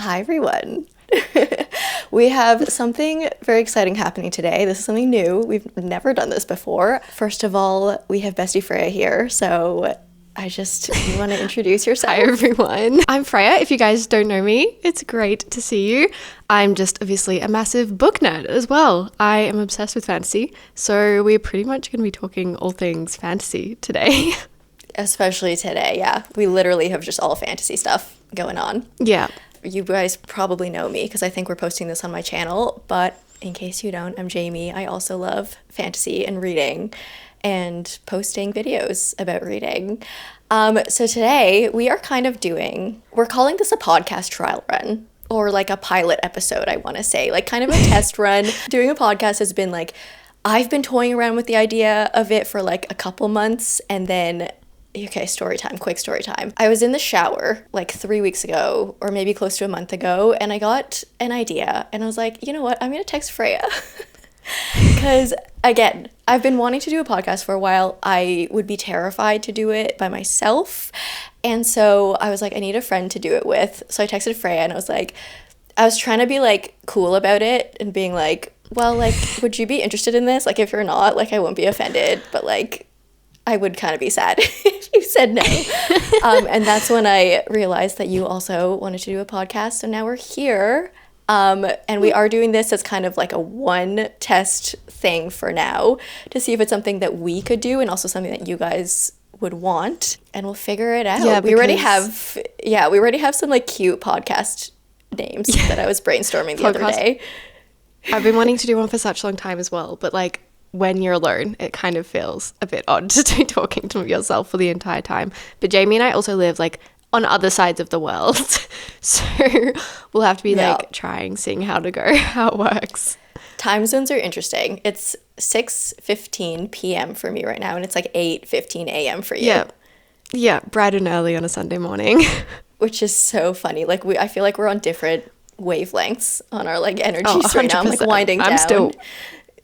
Hi, everyone. We have something very exciting happening today. This is something new. We've never done this before. First of all, we have Bestie Freya here. So you want to introduce yourself? Hi, everyone. I'm Freya. If you guys don't know me, it's great to see you. I'm just obviously a massive book nerd as well. I am obsessed with fantasy. So we're pretty much going to be talking all things fantasy today. Especially today, yeah. We literally have just all fantasy stuff going on. Yeah. You guys probably know me because I think we're posting this on my channel, but in case you don't, I'm Jaime. I also love fantasy and reading and posting videos about reading. So today we are we're calling this a podcast trial run, or like a pilot episode, I want to say, like kind of a test run. Doing a podcast has been like, I've been toying around with the idea of it for like a couple months, and then okay, quick story time. I was in the shower like 3 weeks ago, or maybe close to a month ago, and I got an idea, and I was like, you know what, I'm gonna text Freya. Because again, I've been wanting to do a podcast for a while. I would be terrified to do it by myself, and so I was like, I need a friend to do it with. So I texted Freya, and I was trying to be like cool about it and being like, well, like, would you be interested in this? Like, if you're not, like, I won't be offended, but like, I would kind of be sad if you said no. And that's when I realized that you also wanted to do a podcast. So now we're here. And we are doing this as kind of like a one test thing for now to see if it's something that we could do and also something that you guys would want. And we'll figure it out. Yeah, we already have some like cute podcast names that I was brainstorming the other day. I've been wanting to do one for such a long time as well, but like, when you're alone, it kind of feels a bit odd to be talking to yourself for the entire time. But Jaime and I also live like on other sides of the world. So we'll have to be like seeing how it works. Time zones are interesting. It's 6:15 p.m. for me right now, and it's like 8:15 a.m. for you. Yeah, bright and early on a Sunday morning. Which is so funny. Like I feel like we're on different wavelengths on our like energies right now. I'm like winding down.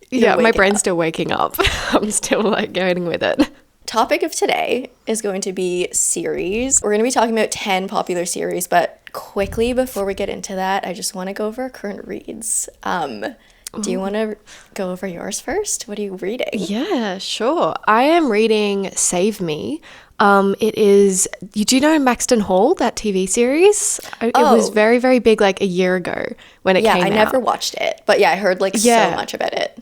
Yeah, my brain's still waking up. I'm still like going with it. Topic of today is going to be series. We're going to be talking about 10 popular series, but quickly before we get into that, I just want to go over current reads. Do you want to go over yours first? What are you reading? Yeah, sure. I am reading Save Me. It is, you do know Maxton Hall, that TV series? It was very, very big like a year ago when it came out. Yeah, I never watched it, but yeah, I heard like so much about it.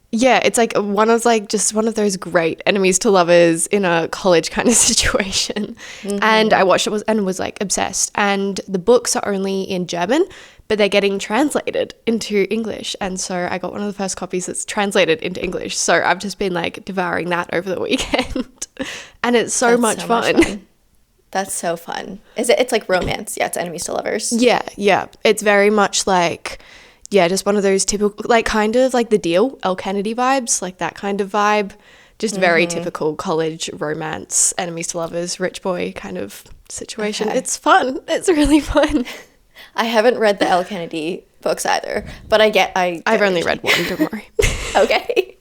Yeah, it's like one of those great enemies to lovers in a college kind of situation. Mm-hmm. And I watched it and was like obsessed. And the books are only in German, but they're getting translated into English. And so I got one of the first copies that's translated into English. So I've just been like devouring that over the weekend. And it's so much fun. That's so fun. It's like romance. Yeah, it's enemies to lovers. Yeah. It's very much like, yeah, just one of those typical, like kind of like The Deal, Elle Kennedy vibes, like that kind of vibe. Just very typical college romance, enemies to lovers, rich boy kind of situation. Okay. It's fun. It's really fun. I haven't read the Elle Kennedy books either, but I've only read one, don't worry. Okay.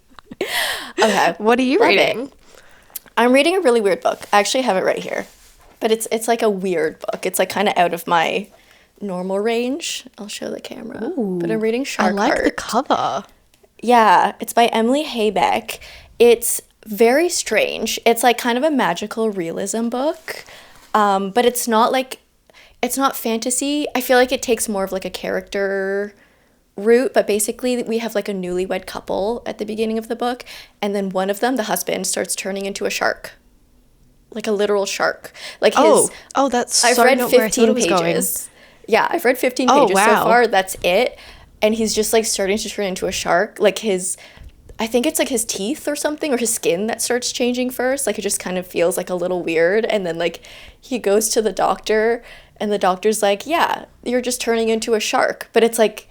What are you reading? I'm reading a really weird book. I actually have it right here, but it's like a weird book. It's like kind of out of my normal range. I'll show the camera. Ooh, but I'm reading Shark I like Heart. The cover. Yeah, it's by Emily Haybeck. It's very strange. It's like kind of a magical realism book, but it's not fantasy. I feel like it takes more of like a character route, but basically we have like a newlywed couple at the beginning of the book, and then one of them, the husband, starts turning into a shark. Like a literal shark. Like I've read 15 pages. Yeah, I've read 15 pages so far. That's it. And he's just like starting to turn into a shark. Like I think it's like his teeth or something, or his skin that starts changing first. Like it just kind of feels like a little weird. And then like he goes to the doctor, and the doctor's like, yeah, you're just turning into a shark. But it's like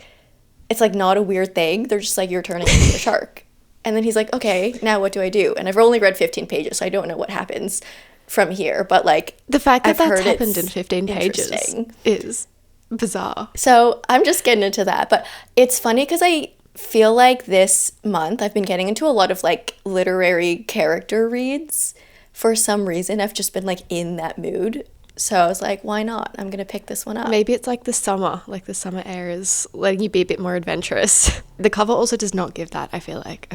not a weird thing. They're just like, you're turning into a shark. And then he's like, okay, now what do I do? And I've only read 15 pages, so I don't know what happens from here. But like the fact that that's happened in 15 pages is bizarre. So I'm just getting into that. But it's funny because I feel like this month I've been getting into a lot of like literary character reads. For some reason, I've just been like in that mood. So I was like, why not? I'm going to pick this one up. Maybe it's like the summer air is letting you be a bit more adventurous. The cover also does not give that, I feel like.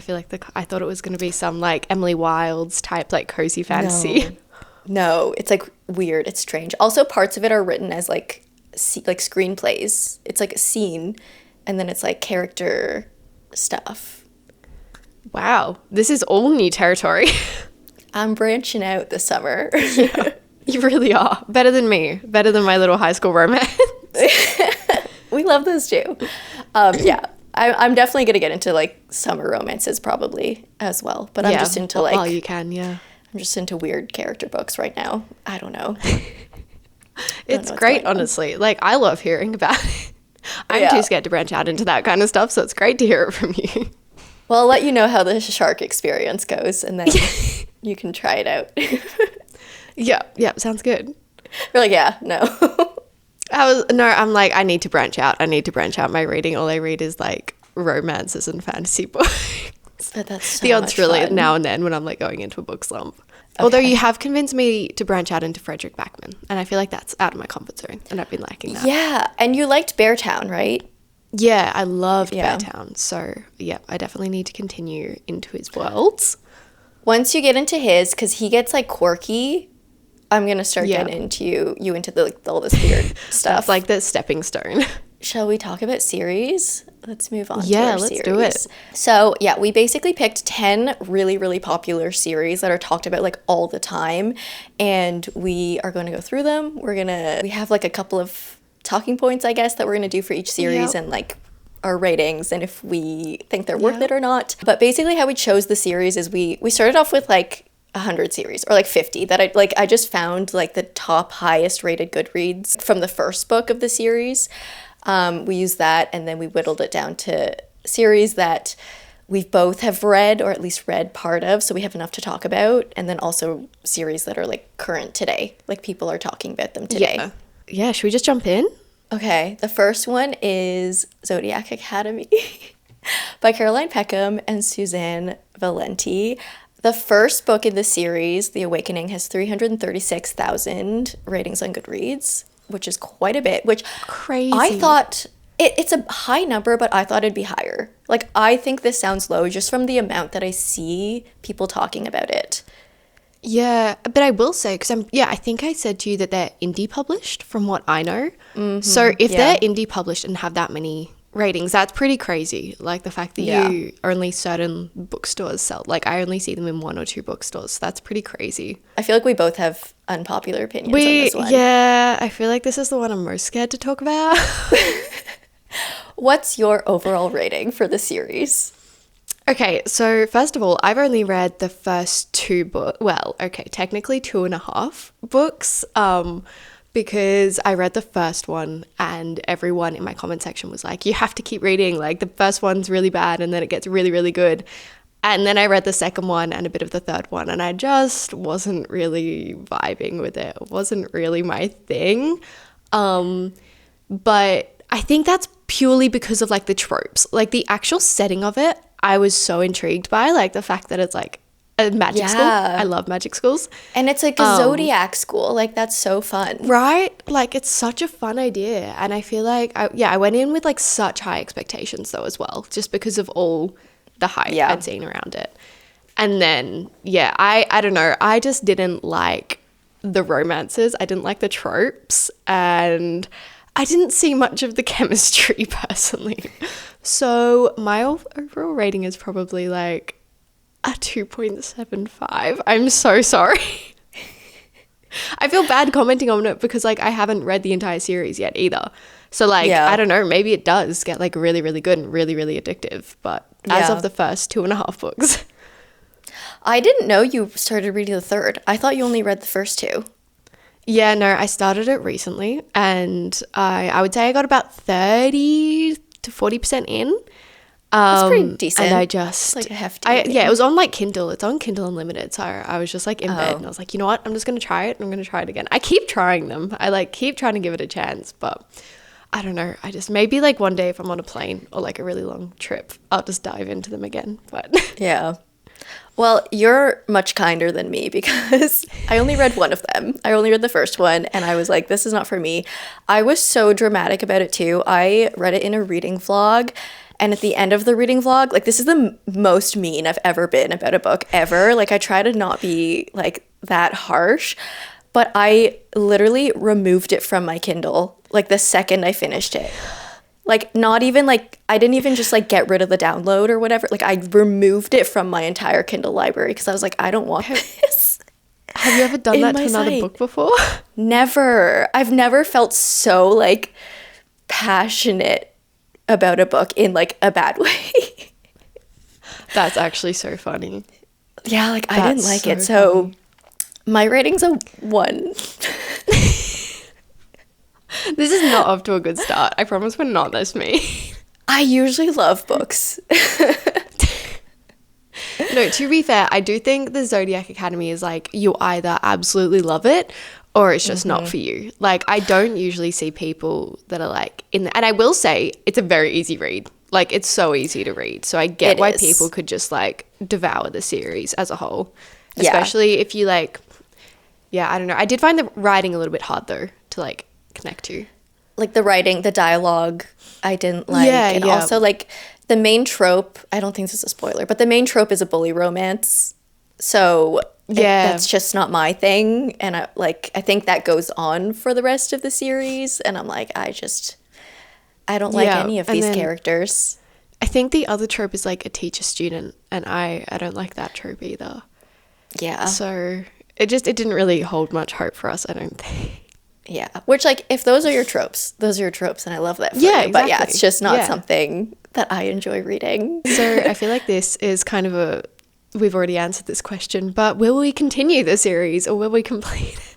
I thought it was going to be some like Emily Wilde's type like cozy fantasy. No, it's like weird. It's strange. Also, parts of it are written as like screenplays. It's like a scene, and then it's like character stuff. Wow, this is all new territory. I'm branching out this summer. Yeah, you really are. Better than me. Better than my little high school romance. We love those too. Yeah, I'm definitely going to get into like summer romances probably as well. But I'm just into like... Well, you can, yeah. I'm just into weird character books right now. I don't know. It's great, honestly. Like, I love hearing about it. I'm too scared to branch out into that kind of stuff, so it's great to hear it from you. Well, I'll let you know how the shark experience goes, and then you can try it out. Yeah, sounds good. You're like, yeah, no. I'm like, I need to branch out. My reading. All I read is like romances and fantasy books. But that's so the odds much really fun. now and then when I'm like going into a book slump. Okay. Although you have convinced me to branch out into Frederick Backman, and I feel like that's out of my comfort zone, and I've been liking that. Yeah, and you liked Beartown, right? Yeah, I loved Beartown. So yeah, I definitely need to continue into his worlds. Once you get into his, because he gets like quirky, I'm gonna start getting into you into the like, all this weird stuff. That's like the stepping stone. Shall we talk about series? Let's move on to our let's series. do it. So, yeah, we basically picked 10 really, really popular series that are talked about like all the time. And we are going to go through them. We have like a couple of talking points, I guess, that we're going to do for each series and like our ratings and if we think they're worth it or not. But basically how we chose the series is we started off with like 100 series or like 50 that I just found like the top highest rated Goodreads from the first book of the series. We used that and then we whittled it down to series that we both have read or at least read part of, so we have enough to talk about, and then also series that are like current today, like people are talking about them today. Yeah, should we just jump in? Okay, the first one is Zodiac Academy by Caroline Peckham and Suzanne Valenti. The first book in the series, The Awakening, has 336,000 ratings on Goodreads, which is quite a bit, which crazy. I thought it's a high number, but I thought it'd be higher. Like, I think this sounds low just from the amount that I see people talking about it. Yeah, but I will say, because I think I said to you that they're indie published from what I know. Mm-hmm, so if they're indie published and have that many ratings, that's pretty crazy. Like the fact that only certain bookstores sell, like I only see them in 1 or 2 bookstores. So that's pretty crazy. I feel like we both have unpopular opinions on this one. Yeah, I feel like this is the one I'm most scared to talk about. What's your overall rating for the series? Okay, so first of all, I've only read the first 2 books. Well, okay, technically 2.5 books. Because I read the first one and everyone in my comment section was like, you have to keep reading, like the first one's really bad and then it gets really, really good. And then I read the second one and a bit of the third one and I just wasn't really vibing with it. It wasn't really my thing. But I think that's purely because of like the tropes, like the actual setting of it. I was so intrigued by like the fact that it's like a magic school. I love magic schools. And it's like a zodiac school. Like, that's so fun. Right? Like, it's such a fun idea. And I feel like, I went in with like such high expectations though as well, just because of all the hype I'd seen around it. And then, I don't know. I just didn't like the romances. I didn't like the tropes. And I didn't see much of the chemistry personally. So my overall rating is probably like a 2.75. I'm so sorry. I feel bad commenting on it because like I haven't read the entire series yet either. So like, I don't know, maybe it does get like really, really good and really, really addictive. But as of the first 2.5 books. I didn't know you started reading the third. I thought you only read the first 2. Yeah, no, I started it recently and I would say I got about 30 to 40% in. That's pretty decent. And I just... It's like a hefty it was on like Kindle. It's on Kindle Unlimited. So I was just like in bed and I was like, you know what? I'm just going to try it and I'm going to try it again. I keep trying them. I like keep trying to give it a chance, but I don't know. I just maybe like one day if I'm on a plane or like a really long trip, I'll just dive into them again. But yeah. Well, you're much kinder than me because I only read one of them. I only read the first one and I was like, this is not for me. I was so dramatic about it too. I read it in a reading vlog. And at the end of the reading vlog, like this is the most mean I've ever been about a book ever. Like I try to not be like that harsh, but I literally removed it from my Kindle like the second I finished it. Like not even like I didn't even just like get rid of the download or whatever. Like I removed it from my entire Kindle library because I was like, I don't want this. Have you ever done that to another book before? Never. I've never felt so like passionate about a book in like a bad way. That's actually so funny. Yeah, like I didn't like it. So my rating's a 1. This is not off to a good start. I promise we're not this mean. I usually love books. No, to be fair, I do think the Zodiac Academy is like you either absolutely love it or it's just not for you. Like I don't usually see people that are like in the, and I will say it's a very easy read. Like it's so easy to read. So I get why people could just like devour the series as a whole. Especially if you like, I don't know. I did find the writing a little bit hard though to like connect to. Like the writing, the dialogue, I didn't like. And also like the main trope, I don't think this is a spoiler, but the main trope is a bully romance. So that's just not my thing. And I think that goes on for the rest of the series. And I'm like, I don't like any of these characters. I think the other trope is like a teacher student. And I don't like that trope either. Yeah. So it didn't really hold much hope for us, I don't think. Yeah. Which like, if those are your tropes, and I love that for you. Exactly. But yeah, it's just not something that I enjoy reading. So I feel like this is kind of we've already answered this question, but will we continue the series or will we complete it?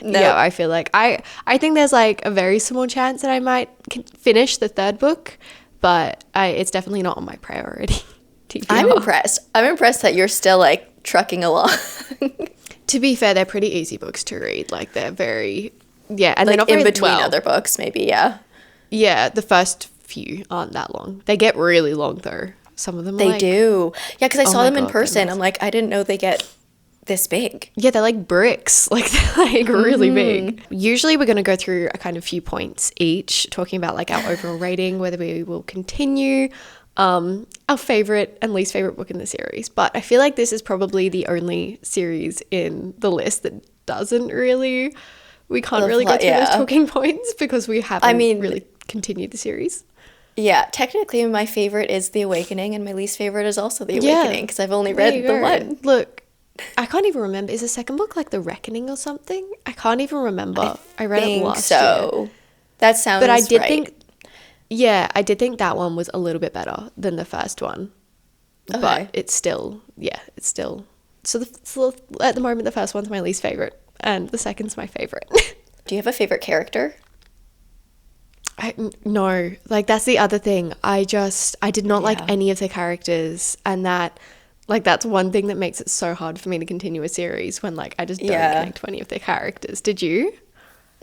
No. Yeah, I feel like I think there's like a very small chance that I might finish the third book, but it's definitely not on my priority. I'm impressed. I'm impressed that you're still like trucking along. To be fair, they're pretty easy books to read. Like they're very, and like they're not in between other books, maybe. Yeah, the first few aren't that long. They get really long though. Some of them they do. Yeah, because I saw them in person. I'm like, I didn't know they get this big. Yeah, they're like bricks. Like they're like really big. Usually we're going to go through a kind of few points each, talking about like our overall rating, whether we will continue, our favorite and least favorite book in the series. But I feel like this is probably the only series in the list that doesn't really, we can't really go through those talking points because we haven't really continued the series. Yeah, technically my favorite is The Awakening and my least favorite is also The Awakening because I've only read the one. Look, I can't even remember. Is the second book like The Reckoning or something? I can't even remember. I read it last year. That sounds right. But I did think, I did think that one was a little bit better than the first one. Okay. But it's still. So at the moment, the first one's my least favorite and the second's my favorite. Do you have a favorite character? No, like that's the other thing. I did not like any of the characters, and that's one thing that makes it so hard for me to continue a series when like I just don't connect to any of the characters. Did you?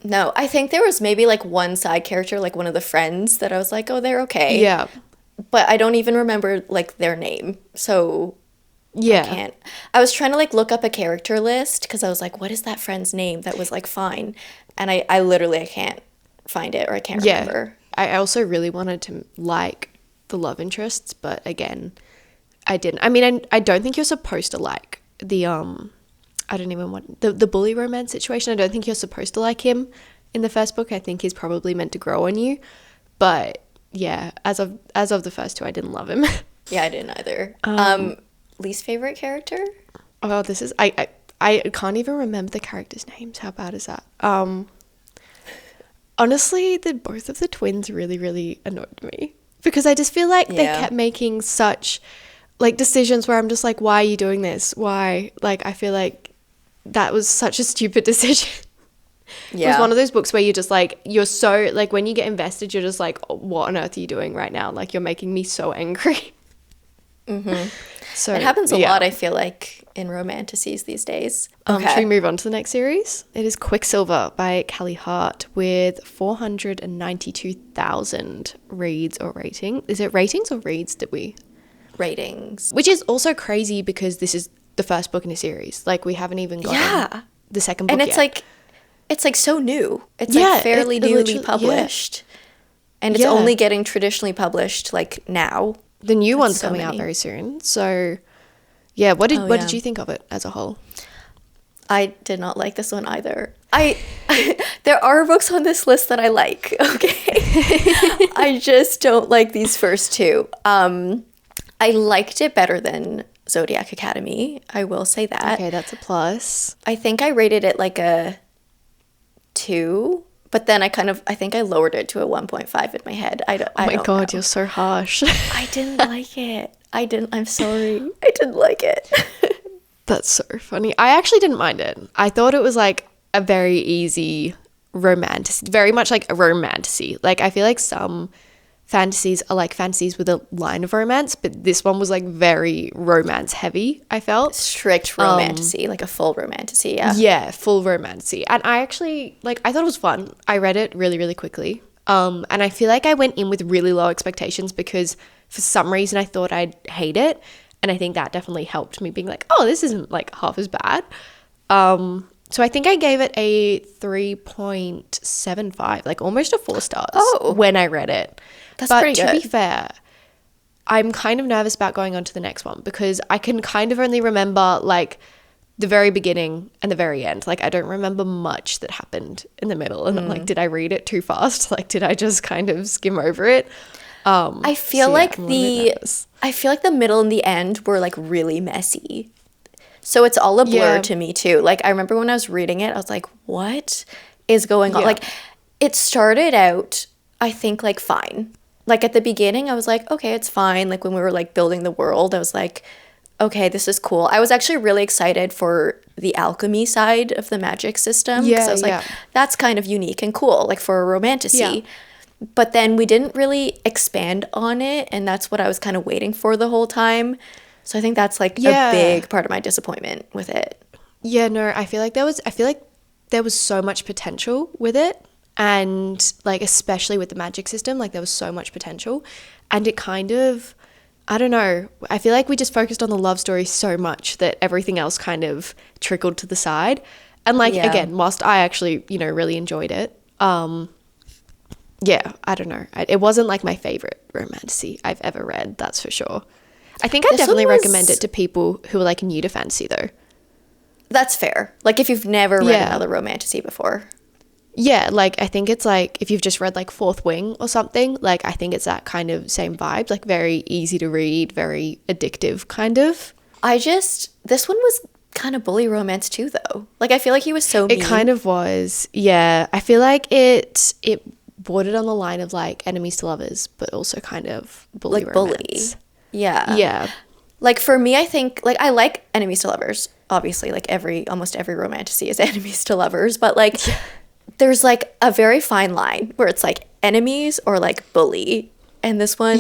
No, I think there was maybe like one side character, like one of the friends that I was like, oh, they're okay. Yeah. But I don't even remember like their name. So I can't. I was trying to like look up a character list because I was like, what is that friend's name that was like fine? And I literally can't find it or I can't remember. I also really wanted to like the love interests, but again, I didn't. I mean, I don't think you're supposed to like the I don't even want the bully romance situation. I don't think you're supposed to like him in the first book. I think he's probably meant to grow on you. But yeah, as of the first two, I didn't love him. Yeah, I didn't either. Least favorite character? Oh, this is I can't even remember the characters' names. How bad is that? Honestly, both of the twins really, really annoyed me because I just feel like they kept making such like decisions where I'm just like, why are you doing this? Why? Like, I feel like that was such a stupid decision. Yeah. It was one of those books where you're just like, you're so like when you get invested, you're just like, oh, what on earth are you doing right now? Like, you're making me so angry. So it happens a lot, I feel like, in romanticies these days. Should we move on to the next series? It is Quicksilver by Callie Hart with 492,000 reads or rating. Is it ratings or reads? Did we? ratings. Which is also crazy because this is the first book in a series. Like, we haven't even gotten the second book and it's yet. it's like so new. It's like fairly newly published. And it's only getting traditionally published like now. The new one's coming out very soon. So yeah, what did you think of it as a whole? I did not like this one either. There are books on this list that I like, okay? I just don't like these first two. I liked it better than Zodiac Academy. I will say that. Okay, that's a plus. I think I rated it like a 2, but then I think I lowered it to a 1.5 in my head. Oh my God, you're so harsh. I didn't like it. I'm sorry. I didn't like it. That's so funny. I actually didn't mind it. I thought it was like a very easy romantic, very much like a romantasy. Like, I feel like some fantasies are like fantasies with a line of romance, but this one was like very romance heavy, I felt. Strict romantasy, like a full romantasy, yeah. Yeah, full romantasy. And I actually, like, I thought it was fun. I read it really, really quickly. And I feel like I went in with really low expectations because for some reason I thought I'd hate it. And I think that definitely helped me being like, oh, this isn't like half as bad. So I think I gave it a 3.75, like almost a 4 stars when I read it. That's pretty good. But to be fair, I'm kind of nervous about going on to the next one because I can kind of only remember like the very beginning and the very end. Like, I don't remember much that happened in the middle. And I'm like, did I read it too fast? Like, did I just kind of skim over it? I feel like the middle and the end were like really messy. So it's all a blur to me too. Like, I remember when I was reading it, I was like, what is going on? Like, it started out, I think, like fine. Like, at the beginning, I was like, okay, it's fine. Like, when we were like building the world, I was like, okay, this is cool. I was actually really excited for the alchemy side of the magic system. Because I was like, that's kind of unique and cool, like for a romantasy. Yeah. But then we didn't really expand on it, and that's what I was kind of waiting for the whole time. So I think that's like a big part of my disappointment with it. Yeah, no, I feel like there was so much potential with it, and like especially with the magic system, like there was so much potential, and it kind of, I don't know, I feel like we just focused on the love story so much that everything else kind of trickled to the side. And like again, whilst I actually, you know, really enjoyed it, yeah, I don't know. It wasn't like my favorite romantasy I've ever read, that's for sure. I think I definitely recommend it to people who are like new to fantasy though. That's fair. Like, if you've never read another romantasy before. Yeah, like I think it's like if you've just read like Fourth Wing or something, like I think it's that kind of same vibe, like very easy to read, very addictive kind of. This one was kind of bully romance too though. Like, I feel like he was so mean. It kind of was. Yeah. I feel like it bordered on the line of like enemies to lovers, but also kind of bully like romance. Bully. Yeah. Like, for me, I think like I like enemies to lovers. Obviously, like almost every romantasy is enemies to lovers, but like there's like a very fine line where it's like enemies or like bully, and this one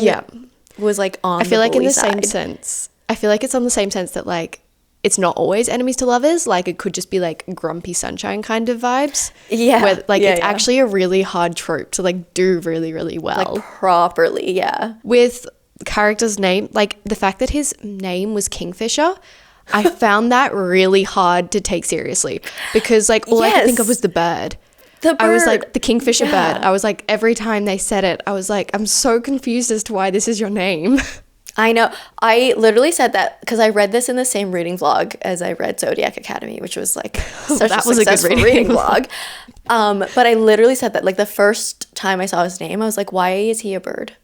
was like on. I feel like in the same sense. I feel like it's on the same sense that like it's not always enemies to lovers. Like, it could just be like grumpy sunshine kind of vibes. Yeah. Where like it's actually a really hard trope to like do really, really well. Like properly, yeah. With character's name, like the fact that his name was Kingfisher, I found that really hard to take seriously because like all I could think of was the bird. The bird. I was like, the Kingfisher bird. I was like, every time they said it, I was like, I'm so confused as to why this is your name. I know. I literally said that because I read this in the same reading vlog as I read Zodiac Academy, which was like such a successful reading vlog. But I literally said that like the first time I saw his name, I was like, why is he a bird?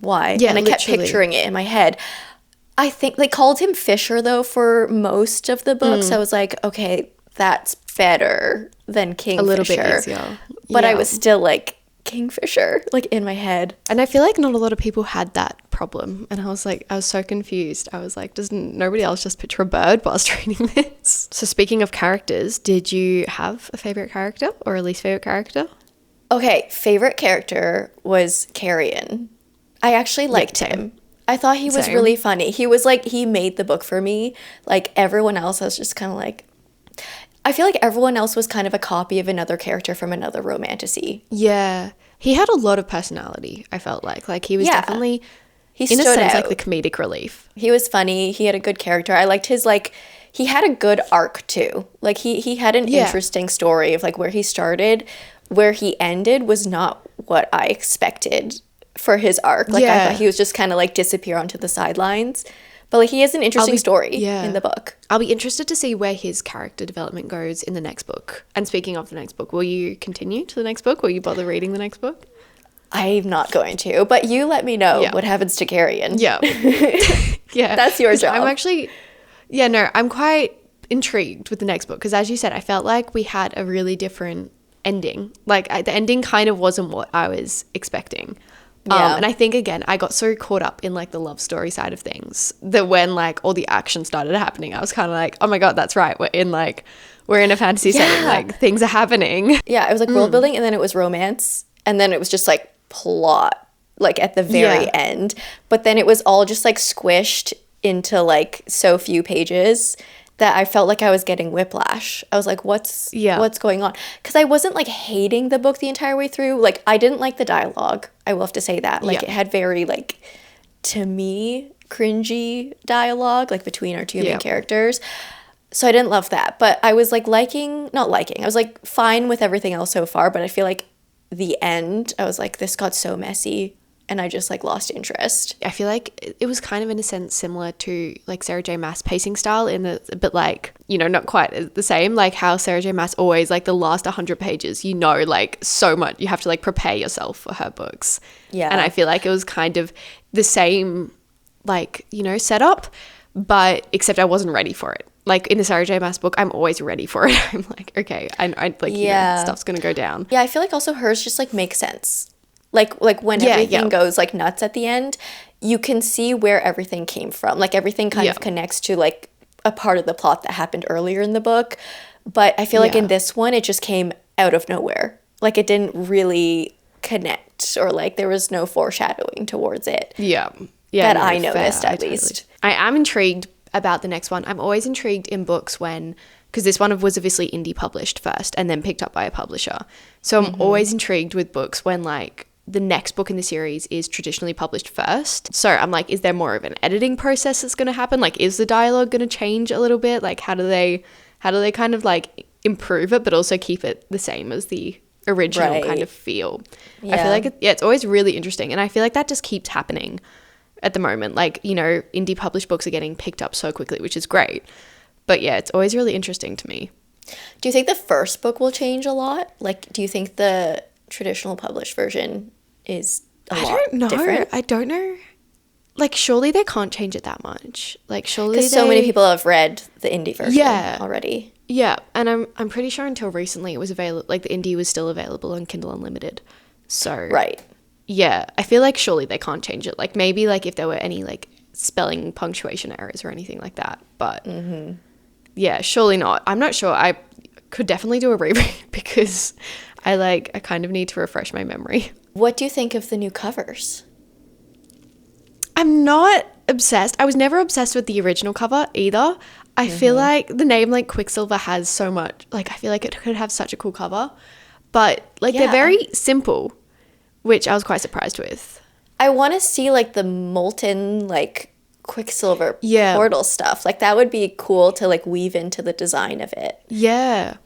Why? Yeah, and I kept picturing it in my head. I think they called him Fisher though for most of the books. I was like, okay, that's better than Kingfisher. A little bit easier. But I was still like, Kingfisher, like in my head. And I feel like not a lot of people had that problem. And I was like, I was so confused. I was like, does nobody else just picture a bird whilst reading this? So speaking of characters, did you have a favorite character or a least favorite character? Okay, favorite character was Carrion. I actually liked him. I thought he was really funny. He was like, he made the book for me. Like everyone else, I was just kind of like, I feel like everyone else was kind of a copy of another character from another romantasy. Yeah. He had a lot of personality, I felt like. Like he was definitely He in a stood sense, out. like the comedic relief. He was funny. He had a good character. I liked his, like, he had a good arc too. Like, he had an interesting story of, like, where he started. Where he ended was not what I expected for his arc. Like, I thought he was just kind of, like, disappear onto the sidelines. But, like, he has an interesting story in the book. I'll be interested to see where his character development goes in the next book. And speaking of the next book, will you continue to the next book? Will you bother reading the next book? I'm not going to, but you let me know what happens to Carrion. Yeah. Yeah. That's your job. I'm actually, I'm quite intrigued with the next book because, as you said, I felt like we had a really different ending. Like, the ending kind of wasn't what I was expecting. And I think, again, I got so caught up in, like, the love story side of things that when, like, all the action started happening, I was kind of like, oh my God, that's right. We're in a fantasy setting. Like, things are happening. Yeah, it was, like, world building, and then it was romance, and then it was just, like, plot, like, at the very end. But then it was all just, like, squished into, like, so few pages that I felt like I was getting whiplash. I was like, what's going on? Because I wasn't, like, hating the book the entire way through. Like, I didn't like the dialogue. I will have to say that. Like, it had very, like, to me, cringy dialogue, like, between our two main characters. So I didn't love that. But I was, like, not liking. I was, like, fine with everything else so far. But I feel like the end, I was like, this got so messy. And I just, like, lost interest. I feel like it was kind of, in a sense, similar to, like, Sarah J Maas pacing style but, like, you know, not quite the same. Like, how Sarah J Maas always, like, the last 100 pages, you know, like, so much. You have to, like, prepare yourself for her books. Yeah. And I feel like it was kind of the same, like, you know, setup, but except I wasn't ready for it. Like, in the Sarah J Maas book, I'm always ready for it. I'm like, okay, I like, you know, stuff's going to go down. Yeah, I feel like also hers just, like, makes sense. Like when everything goes, like, nuts at the end, you can see where everything came from. Like, everything kind of connects to, like, a part of the plot that happened earlier in the book. But I feel like in this one, it just came out of nowhere. Like, it didn't really connect, or, like, there was no foreshadowing towards it. Yeah, that I noticed, at least. I am intrigued about the next one. I'm always intrigued in books because this one was obviously indie published first and then picked up by a publisher. So I'm always intrigued with books when, like, the next book in the series is traditionally published first. So I'm like, is there more of an editing process that's going to happen? Like, is the dialogue going to change a little bit? Like, how do they kind of, like, improve it but also keep it the same as the original kind of feel? I feel like it's always really interesting, and I feel like that just keeps happening at the moment. Like, you know, indie published books are getting picked up so quickly, which is great. But yeah, it's always really interesting to me. Do you think the first book will change a lot? Like, do you think the traditional published version is a lot different? I don't know. Like, surely they can't change it that much. Like, surely because so many people have read the indie version already. Yeah, and I'm pretty sure until recently it was available. Like, the indie was still available on Kindle Unlimited. So yeah, I feel like surely they can't change it. Like, maybe, like, if there were any, like, spelling punctuation errors or anything like that. But yeah, surely not. I'm not sure. I could definitely do a reread because I kind of need to refresh my memory. What do you think of the new covers? I'm not obsessed. I was never obsessed with the original cover either. I feel like the name, like, Quicksilver has so much. Like, I feel like it could have such a cool cover. But, like, they're very simple, which I was quite surprised with. I want to see, like, the molten, like, Quicksilver portal stuff. Like, that would be cool to, like, weave into the design of it. Yeah.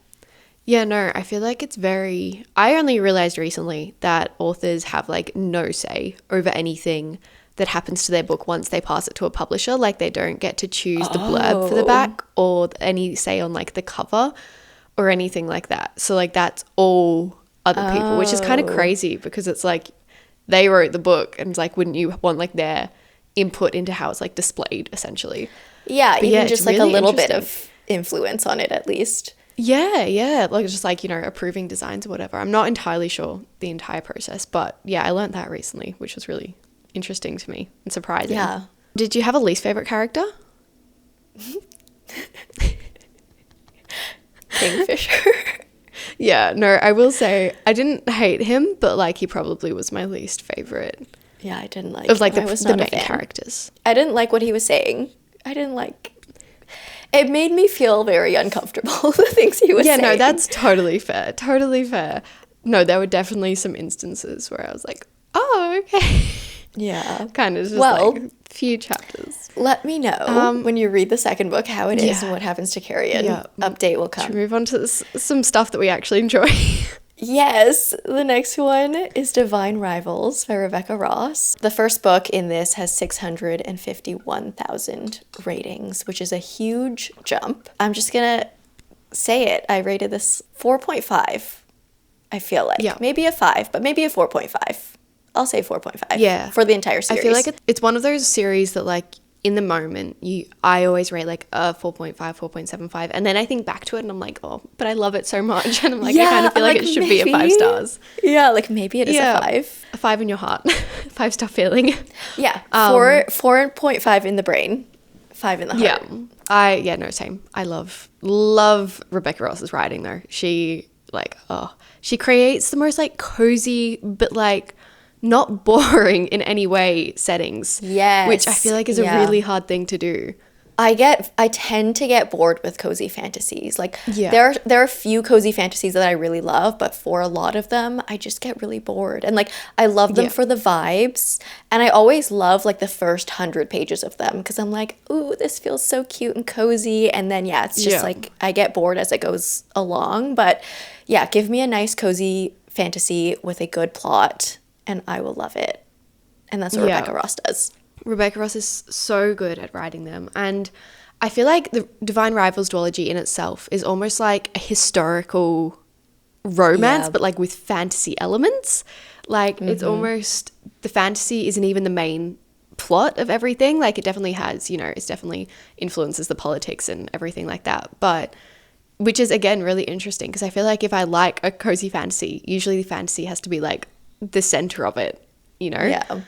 Yeah, no, I feel like it's very... I only realized recently that authors have, like, no say over anything that happens to their book once they pass it to a publisher. Like, they don't get to choose the blurb for the back or any say on, like, the cover or anything like that. So, like, that's all other people, which is kind of crazy because it's like they wrote the book and it's like, wouldn't you want, like, their input into how it's, like, displayed, essentially? Yeah, even just, like, really a little bit of influence on it at least. Yeah. Like, just, like, you know, approving designs or whatever. I'm not entirely sure the entire process, but yeah, I learned that recently, which was really interesting to me and surprising. Yeah. Did you have a least favorite character? Kingfisher. Yeah, no, I will say I didn't hate him, but, like, he probably was my least favorite. Yeah, I didn't like of, like, him. the main characters. I didn't like what he was saying. It made me feel very uncomfortable, the things he was saying. Yeah, no, that's totally fair. Totally fair. No, there were definitely some instances where I was like, oh, okay. Yeah. Kind of just Well, like few chapters. let me know when you read the second book how it is and what happens to Carrion. Yeah. Update will come. Should we move on to some stuff that we actually enjoy? Yes, the next one is Divine Rivals by Rebecca Ross. The first book in this has 651,000 ratings, which is a huge jump. I'm just gonna say it. I rated this 4.5. I feel like maybe a 5, but maybe a 4.5. I'll say 4.5. Yeah, for the entire series. I feel like it's one of those series that like in the moment I always rate like a 4.5, 4.75, and then I think back to it and I'm like, oh, but I love it so much, and I'm like, I kind of feel like it should be a 5 stars. Yeah, like maybe it is a 5. A 5 in your heart, 5-star feeling. Yeah, 4.5 in the brain, 5 in the heart. Yeah, same. I love Rebecca Ross's writing though. She she creates the most like cozy but like not boring in any way settings. Yes. Which I feel like is a really hard thing to do. I tend to get bored with cozy fantasies. Like there are a few cozy fantasies that I really love, but for a lot of them, I just get really bored. And like I love them for the vibes, and I always love like the first 100 pages of them because I'm like, ooh, this feels so cute and cozy. And then it's just like I get bored as it goes along. But yeah, give me a nice cozy fantasy with a good plot, and I will love it. And that's what Rebecca Ross does. Rebecca Ross is so good at writing them. And I feel like the Divine Rivals duology in itself is almost like a historical romance, but like with fantasy elements. Like it's almost, the fantasy isn't even the main plot of everything. Like it definitely has, it's definitely influences the politics and everything like that. But which is again really interesting because I feel like if I like a cozy fantasy, usually the fantasy has to be like the center of it, Yeah.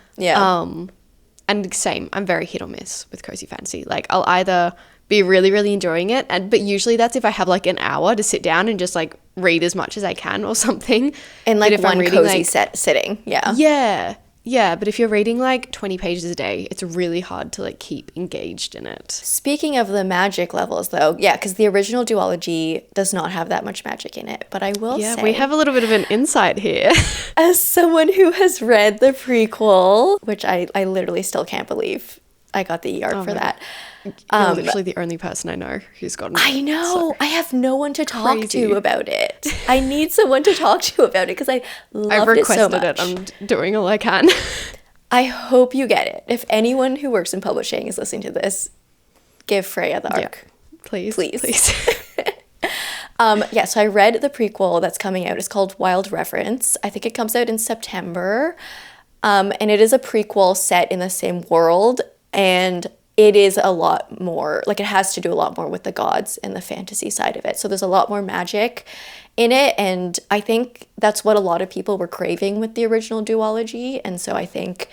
And same, I'm very hit or miss with cozy fantasy. Like I'll either be really, really enjoying it, but usually that's if I have like an hour to sit down and just like read as much as I can or something. In like one cozy sitting. Yeah. Yeah, but if you're reading like 20 pages a day, it's really hard to like keep engaged in it. Speaking of the magic levels though, because the original duology does not have that much magic in it, but I will say... Yeah, we have a little bit of an insight here. As someone who has read the prequel, which I literally still can't believe I got the ER for that. You're literally the only person I know who's gotten it. I know. I have no one to talk to about it. I need someone to talk to about it because I loved it so much. I've requested it. I'm doing all I can. I hope you get it. If anyone who works in publishing is listening to this, give Freya the arc. Yeah. Please. So I read the prequel that's coming out. It's called Wild Reference. I think it comes out in September. And it is a prequel set in the same world, and it is a lot more, like it has to do a lot more with the gods and the fantasy side of it. So there's a lot more magic in it, and I think that's what a lot of people were craving with the original duology, and so I think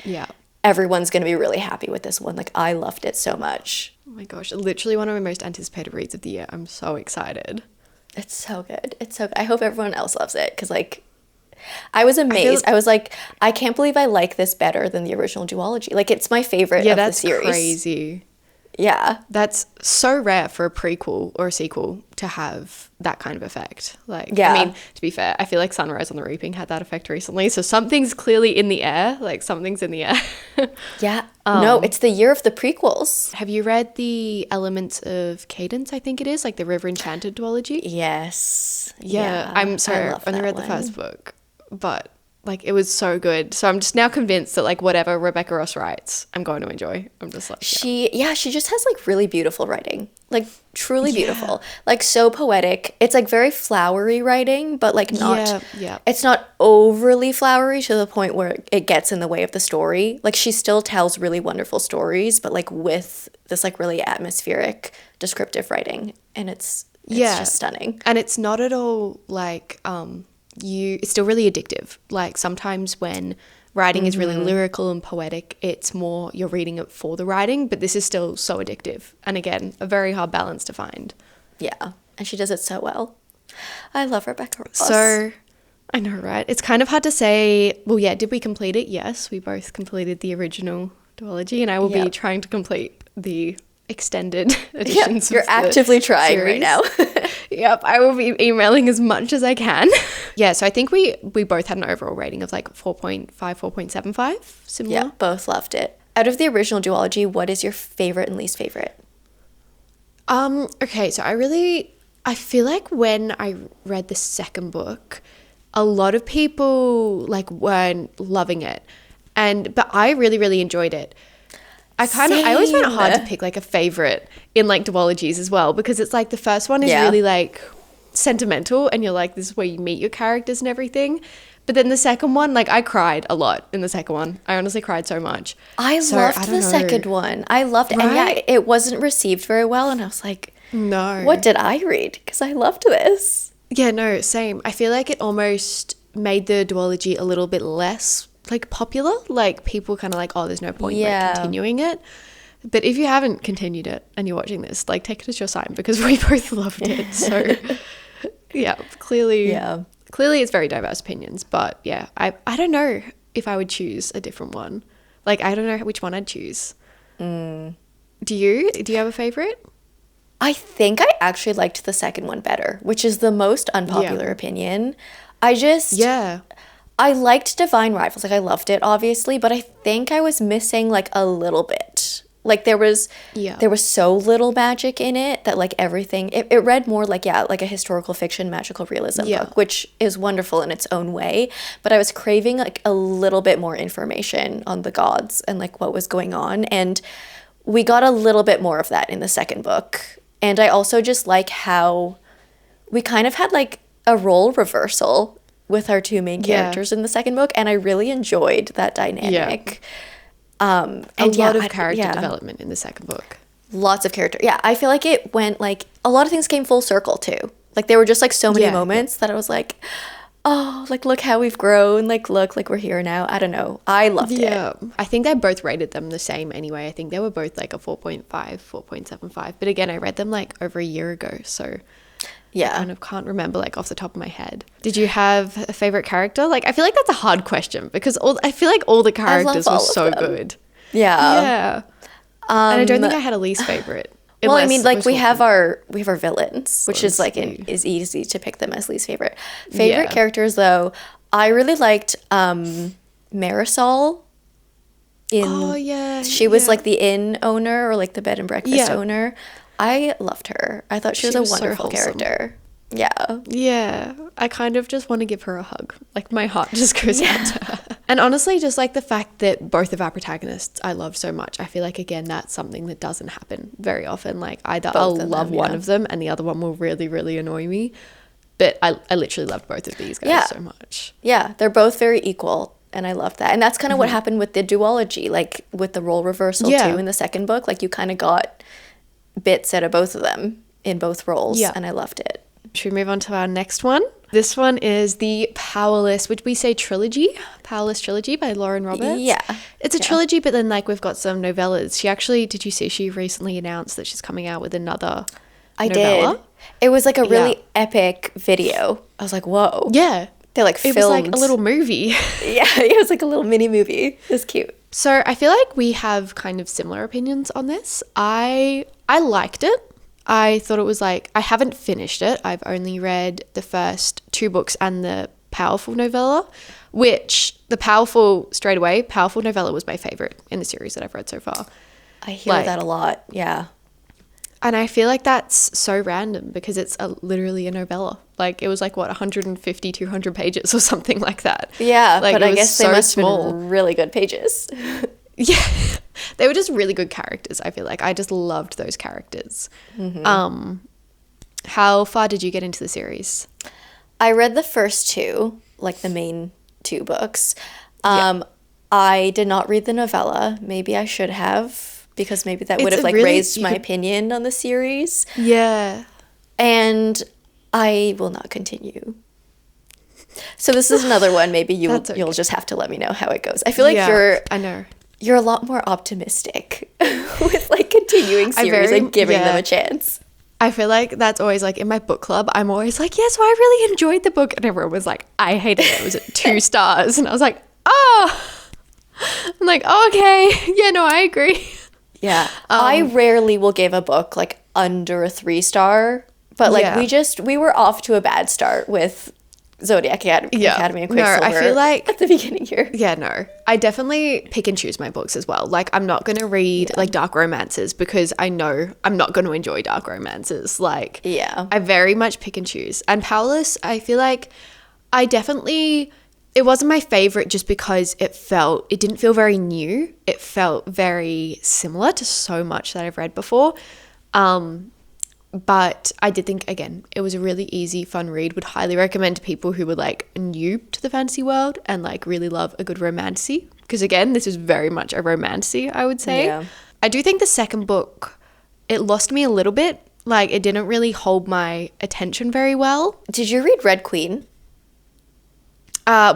everyone's going to be really happy with this one. Like I loved it so much. Oh my gosh, literally one of my most anticipated reads of the year. I'm so excited. It's so good. It's so good. I hope everyone else loves it because like I was amazed. I was like, I can't believe I like this better than the original duology. Like, it's my favorite of the series. Yeah, that's crazy. Yeah. That's so rare for a prequel or a sequel to have that kind of effect. Like, I mean, to be fair, I feel like Sunrise on the Reaping had that effect recently. So something's clearly in the air. Like, something's in the air. Yeah. No, it's the year of the prequels. Have you read the Elements of Cadence, I think it is? Like, the River Enchanted duology? Yes. Yeah. I'm sorry, I only read the first book. But like it was so good, so I'm just now convinced that like whatever Rebecca Ross writes, I'm going to enjoy. I'm just like she just has like really beautiful writing, like truly beautiful, like so poetic. It's like very flowery writing, but like not it's not overly flowery to the point where it gets in the way of the story. Like she still tells really wonderful stories, but like with this like really atmospheric descriptive writing, and it's just stunning. And it's not at all like it's still really addictive. Like sometimes when writing is really lyrical and poetic, it's more you're reading it for the writing, but this is still so addictive. And again, a very hard balance to find. Yeah, and she does it so well. I love Rebecca Ross. So, I know, right? It's kind of hard to say, well, yeah, did we complete it? Yes, we both completed the original duology, and I will be trying to complete the extended editions. You're actively trying right now. Yep, I will be emailing as much as I can. Yeah, so I think we both had an overall rating of like 4.5, 4.75, similar. Yeah, both loved it. Out of the original duology, what is your favorite and least favorite? Okay, so I feel like when I read the second book, a lot of people like weren't loving it. But I really, really enjoyed it. I always find it hard to pick like a favorite in like duologies as well, because it's like the first one is really like sentimental and you're like, this is where you meet your characters and everything. But then the second one, like I cried a lot in the second one. I honestly cried so much. I loved the second one. I loved it. Right? And yeah, it wasn't received very well. And I was like, no. What did I read? Because I loved this. Yeah, no, same. I feel like it almost made the duology a little bit less like popular. Like people kind of like, oh, there's no point in like continuing it. But if you haven't continued it and you're watching this, like take it as your sign, because we both loved it. So yeah, clearly it's very diverse opinions. But yeah, I don't know if I would choose a different one. Like I don't know which one I'd choose. Do you have a favorite? I think I actually liked the second one better, which is the most unpopular opinion. I liked Divine Rivals. Like I loved it obviously, but I think I was missing like a little bit. Like there was so little magic in it that like everything it read more like like a historical fiction magical realism book, which is wonderful in its own way, but I was craving like a little bit more information on the gods and like what was going on, and we got a little bit more of that in the second book. And I also just like how we kind of had like a role reversal with our two main characters in the second book, and I really enjoyed that dynamic. A lot of character development in the second book. Lots of character. Yeah, I feel like it went like a lot of things came full circle too. Like there were just like so many moments that I was like, oh, like look how we've grown. Like look, like we're here now. I don't know. I loved it. Yeah, I think they both rated them the same anyway. I think they were both like a 4.5, 4.75. But again, I read them like over a year ago, so I kind of can't remember like off the top of my head. Did you have a favorite character? Like I feel like that's a hard question because I feel like all the characters were so good. Yeah. And I don't think I had a least favorite. Well, I mean, like we have our villains, which is like is easy to pick them as least favorite. Favorite characters though, I really liked Marisol. She was like the inn owner or like the bed and breakfast owner. I loved her. I thought she was a wonderful character. Yeah, I kind of just want to give her a hug. Like my heart just goes out to her. And honestly, just like the fact that both of our protagonists I love so much, I feel like again that's something that doesn't happen very often. Like either I'll love one of them and the other one will really, really annoy me. But I literally loved both of these guys so much. Yeah, they're both very equal. And I love that. And that's kind of what happened with the duology, like with the role reversal too in the second book. Like you kind of got bits out of both of them in both roles. And I loved it. Should we move on to our next one? This one is the Powerless, which we say trilogy, Powerless trilogy by Lauren Roberts. Yeah. It's a trilogy, but then like we've got some novellas. Did you see she recently announced that she's coming out with another novella? Did. It was like a really epic video. I was like, whoa. Yeah. They like filmed. It was like a little movie. It was like a little mini movie. It was cute. So I feel like we have kind of similar opinions on this. I liked it. I thought it was like, I haven't finished it. I've only read the first 2 books and the powerful novella, which the powerful novella was my favorite in the series that I've read so far. I hear that a lot. Yeah. And I feel like that's so random because it's literally a novella. Like it was like 150, 200 pages or something like that. Yeah, like, but I guess they must have been really good pages. Yeah. They were just really good characters, I feel like. I just loved those characters. How far did you get into the series? I read the first 2, like the main 2 books. I did not read the novella. Maybe I should have, because maybe that would have like raised my opinion on the series. Yeah. And I will not continue. So this is another one. Maybe you'll just have to let me know how it goes. I feel like you're a lot more optimistic with like continuing series and giving them a chance. I feel like that's always like in my book club, I'm always like, yes, well, I really enjoyed the book. And everyone was like, I hated it. It was at 2 stars. And I was like, oh, I'm like, oh, okay. Yeah, no, I agree. Yeah. I rarely will give a book like under a 3-star But like Yeah. we were off to a bad start with Zodiac Academy and No, Quicksilver I feel like at the beginning here. yeah, no. I definitely pick and choose my books as well. Like, I'm not going to read like dark romances because I know I'm not going to enjoy dark romances. Like, Yeah. I very much pick and choose. And Powerless, I feel like I definitely, it wasn't my favorite just because it didn't feel very new. It felt very similar to so much that I've read before. But I did think, again, it was a really easy, fun read. Would highly recommend to people who were like new to the fantasy world and like really love a good romantasy. Because again, this is very much a romantasy, I would say. Yeah. I do think the second book, it lost me a little bit. Like, it didn't really hold my attention very well. Did you read Red Queen? I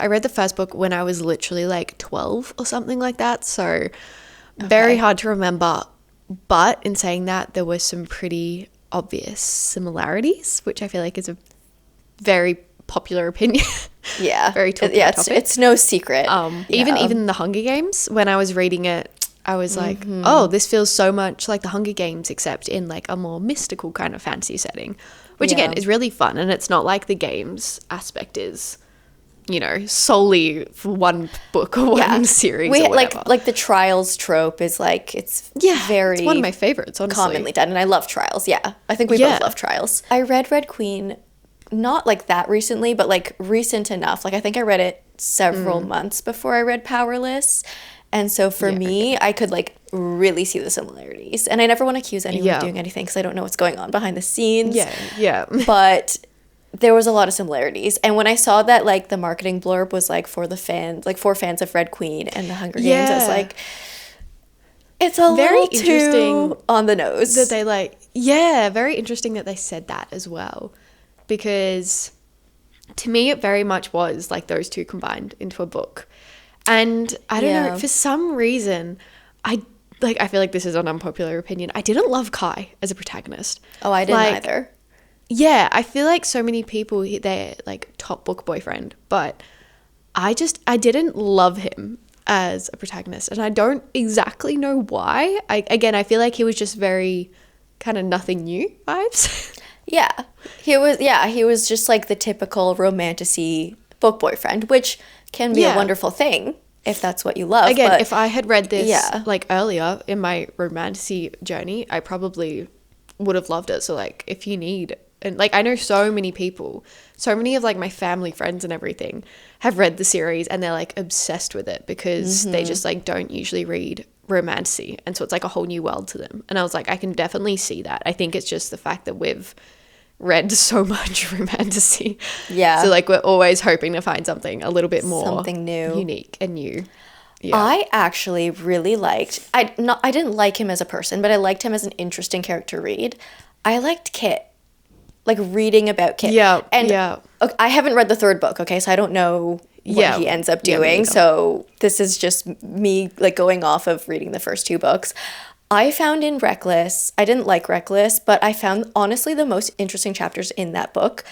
read the first book when I was literally like 12 or something like that. So very hard to remember. But in saying that, there were some pretty obvious similarities, which I feel like is a very popular opinion. Yeah. Very talked yeah, about topic. it's no secret. Even the Hunger Games, when I was reading it, I was like, oh, this feels so much like the Hunger Games, except in like a more mystical kind of fantasy setting, which again is really fun. And it's not like the games aspect is, you know, solely for one book or one series or whatever. Like the trials trope is like it's very it's one of my favorites, honestly. commonly done, and I love trials. Yeah, I think we both love trials. I read Red Queen not like that recently, but like recent enough. Like I think I read it several months before I read Powerless. And so for me, I could like really see the similarities. And I never want to accuse anyone of doing anything because I don't know what's going on behind the scenes. Yeah. But there was a lot of similarities. And when I saw that like the marketing blurb was like for the fans, like for fans of Red Queen and the Hunger Games, I was like, it's a very little interesting too on the nose. that they very interesting that they said that as well. Because to me, it very much was like those two combined into a book. And I don't know, for some reason, I feel like this is an unpopular opinion. I didn't love Kai as a protagonist. Oh, I didn't either. Yeah, I feel like so many people, they're like top book boyfriend, but I didn't love him as a protagonist. And I don't exactly know why. I feel like he was just very kind of nothing new vibes. Yeah, he was just like the typical romantasy book boyfriend, which can be a wonderful thing if that's what you love. Again, but if I had read this like earlier in my romantasy journey, I probably would have loved it. So like if you need, and like I know so many people, so many of like my family friends and everything have read the series and they're like obsessed with it because they just like don't usually read romantasy, and so it's like a whole new world to them. And I was like, I can definitely see that. I think it's just the fact that we've read so much romantasy. Yeah. So like we're always hoping to find something a little bit more something new, unique and new. Yeah. I actually really liked, I didn't like him as a person, but I liked him as an interesting character read. I liked Kit. Like reading about Kit. Okay, I haven't read the third book, okay, so I don't know what he ends up doing. So this is just me like going off of reading the first two books. I found in Reckless, I didn't like Reckless, but I found honestly the most interesting chapters in that book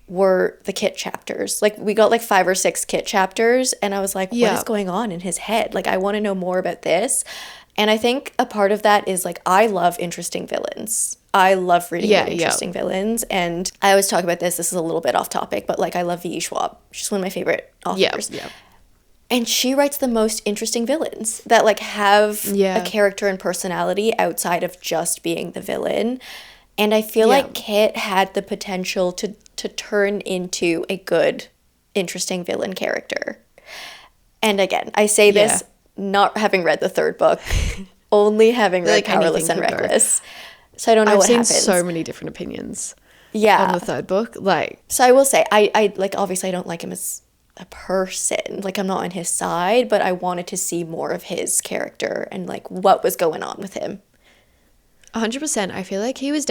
were the Kit chapters. Like we got like 5 or 6 Kit chapters and I was like, what is going on in his head? Like I want to know more about this. And I think a part of that is like I love interesting villains. I love reading about interesting villains. And I always talk about this. This is a little bit off topic, but like I love V.E. Schwab. She's one of my favorite authors. And she writes the most interesting villains that like have a character and personality outside of just being the villain. And I feel like Kit had the potential to turn into a good, interesting villain character. And again, I say this not having read the third book, only having read like Powerless and Reckless. So I don't know what happens. I've seen so many different opinions on the third book. Like, so I will say, I like obviously I don't like him as a person. Like I'm not on his side, but I wanted to see more of his character and like what was going on with him. 100%. I feel like he was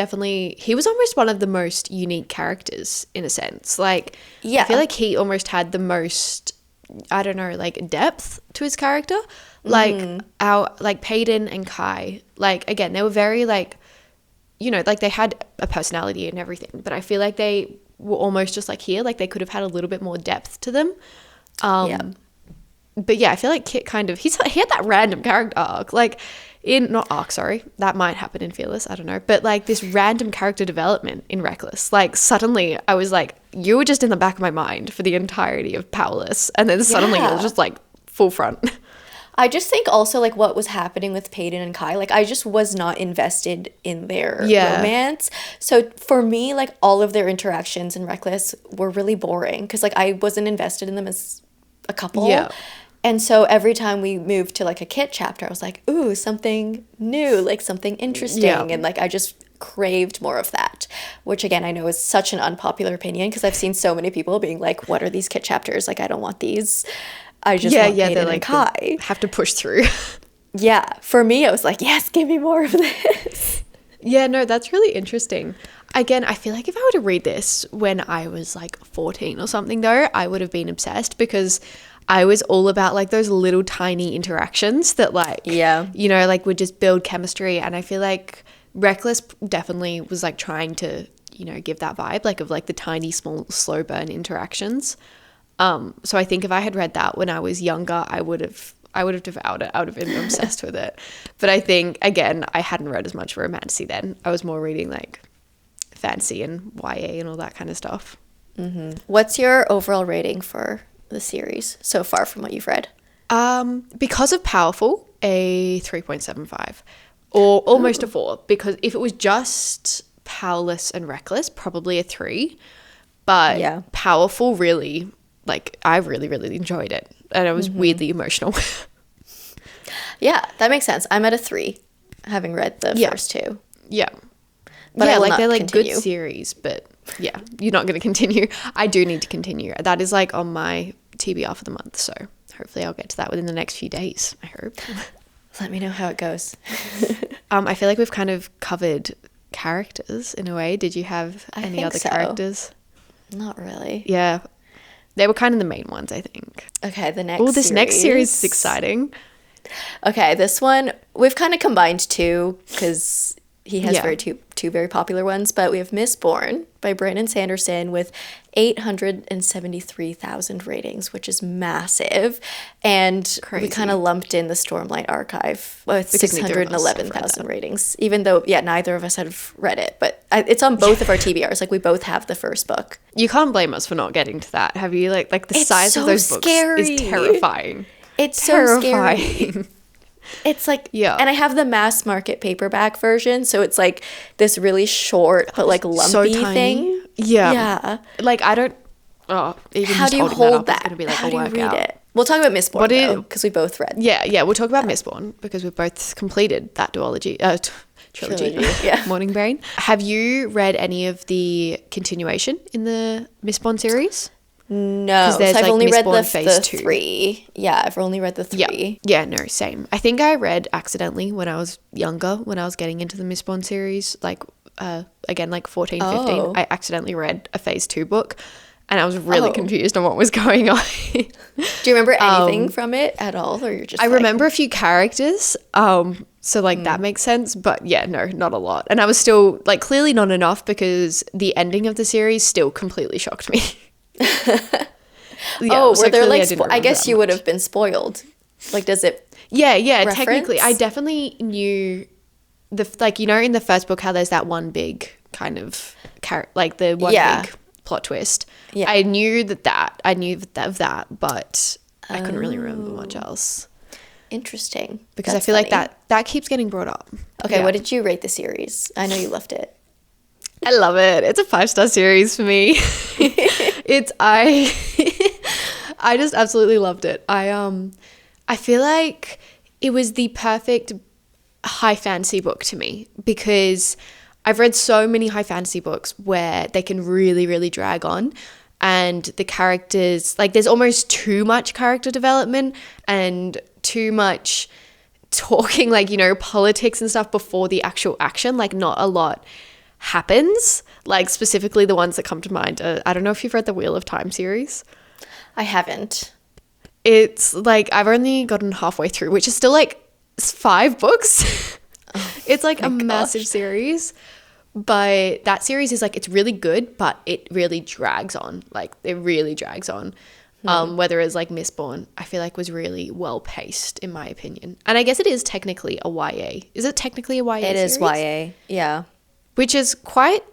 almost one of the most unique characters in a sense. Like, I feel like he almost had the most, I don't know, like depth to his character. Like like Payton and Kai, like again, they were very like, you know, like they had a personality and everything, but I feel like they were almost just like here, like they could have had a little bit more depth to them. But yeah, I feel like Kit kind of, he had that random character arc, like not arc, sorry, that might happen in Fearless, I don't know, but like this random character development in Reckless. Like suddenly I was like, you were just in the back of my mind for the entirety of Powerless, and then suddenly it was just like full front. I just think also like what was happening with Peyton and Kai, like I just was not invested in their romance. So for me, like all of their interactions in Reckless were really boring because like I wasn't invested in them as a couple. Yeah. And so every time we moved to like a Kit chapter, I was like, ooh, something new, like something interesting. Yeah. And like I just craved more of that, which again, I know is such an unpopular opinion because I've seen so many people being like, what are these Kit chapters? Like, I don't want these. I just want Peyton and Kai. Have to push through. Yeah. For me, I was like, yes, give me more of this. Yeah, no, that's really interesting. Again, I feel like if I were to read this when I was like 14 or something though, I would have been obsessed because I was all about like those little tiny interactions that like, you know, like would just build chemistry. And I feel like Reckless definitely was like trying to, you know, give that vibe like of like the tiny, small, slow burn interactions. So I think if I had read that when I was younger, I would have devoured it. I would have been obsessed with it. But I think, again, I hadn't read as much romantasy then. I was more reading like fantasy and YA and all that kind of stuff. Mm-hmm. What's your overall rating for the series so far from what you've read? Because of Powerful, a 3.75 or almost a 4. Because if it was just Powerless and Reckless, probably a 3. But Powerful really, like, I really, really enjoyed it. And I was weirdly emotional. Yeah, that makes sense. I'm at a 3, having read the first 2. Yeah. But yeah, I will like not they're like continue. good series, but yeah, you're not going to continue. I do need to continue. That is like on my TBR for the month. So hopefully I'll get to that within the next few days, I hope. Let me know how it goes. I feel like we've kind of covered characters in a way. Did you have any other characters? Not really. Yeah. They were kind of the main ones, I think. Okay, the next this next series is exciting. Okay, this one, we've kind of combined 2 because he has two very popular ones, but we have Mistborn by Brandon Sanderson with 873,000 ratings, which is massive. And we kind of lumped in the Stormlight Archive with 611,000 ratings, even though, neither of us have read it. But it's on both of our TBRs. Like, we both have the first book. You can't blame us for not getting to that. Have you? Like the size of those books is terrifying. It's so scary. It's like, and I have the mass market paperback version, so it's like this really short but like lumpy thing. Yeah. Like I don't. Even how do you hold that? Gonna be like how do you read it? We'll talk about Mistborn though, because we both read. Yeah. We'll talk about Mistborn because we've both completed that duology. Trilogy. Morning Brain. Have you read any of the continuation in the Mistborn series? No, so I've only read the 3. Yeah, I've only read the 3. Yeah, no, same. I think I read accidentally when I was younger, when I was getting into the Mistborn series, like, again, like 14, 15. I accidentally read a phase 2 book, and I was really confused on what was going on. Do you remember anything from it at all, or you're just I remember a few characters, so, like, that makes sense, but, yeah, no, not a lot. And I was still, like, clearly not enough because the ending of the series still completely shocked me. Were there like I guess you would have been spoiled. Like, does it reference? Technically I definitely knew like, you know, in the first book how there's that one big kind of like the one big plot twist. I knew of that, but I couldn't really remember much else. Interesting. Because I feel like that keeps getting brought up. Okay, what did you rate the series? I know you loved it. I love it. It's a 5-star series for me. I just absolutely loved it. I feel like it was the perfect high fantasy book to me because I've read so many high fantasy books where they can really, really drag on, and the characters, like, there's almost too much character development and too much talking, like, you know, politics and stuff before the actual action. Like, not a lot happens, like specifically the ones that come to mind. I don't know if you've read the Wheel of Time series. I haven't. It's like I've only gotten halfway through, which is still like 5 books. It's like a massive series, but that series is like, it's really good, but it really drags on. Like, it really drags on. Whether it's like Mistborn, I feel like was really well paced in my opinion. And I guess it is technically a YA. Is it technically a YA It series? is YA, yeah. Which is quite,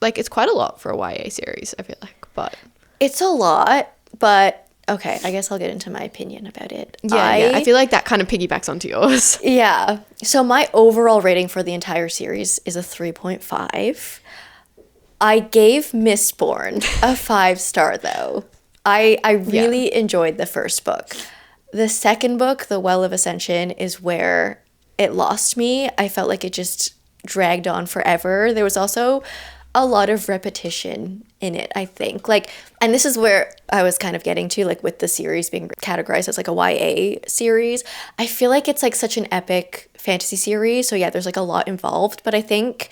like, it's quite a lot for a YA series, I feel like. But It's a lot, but okay, I guess I'll get into my opinion about it. yeah, I feel like that kind of piggybacks onto yours. Yeah. So my overall rating for the entire series is a 3.5. I gave Mistborn a 5-star though. I really enjoyed the first book. The second book, The Well of Ascension, is where it lost me. I felt like it just dragged on forever. There was also a lot of repetition in it, I think. Like, and this is where I was kind of getting to, like, with the series being categorized as like a YA series. I feel like it's like such an epic fantasy series. So yeah, there's like a lot involved. But I think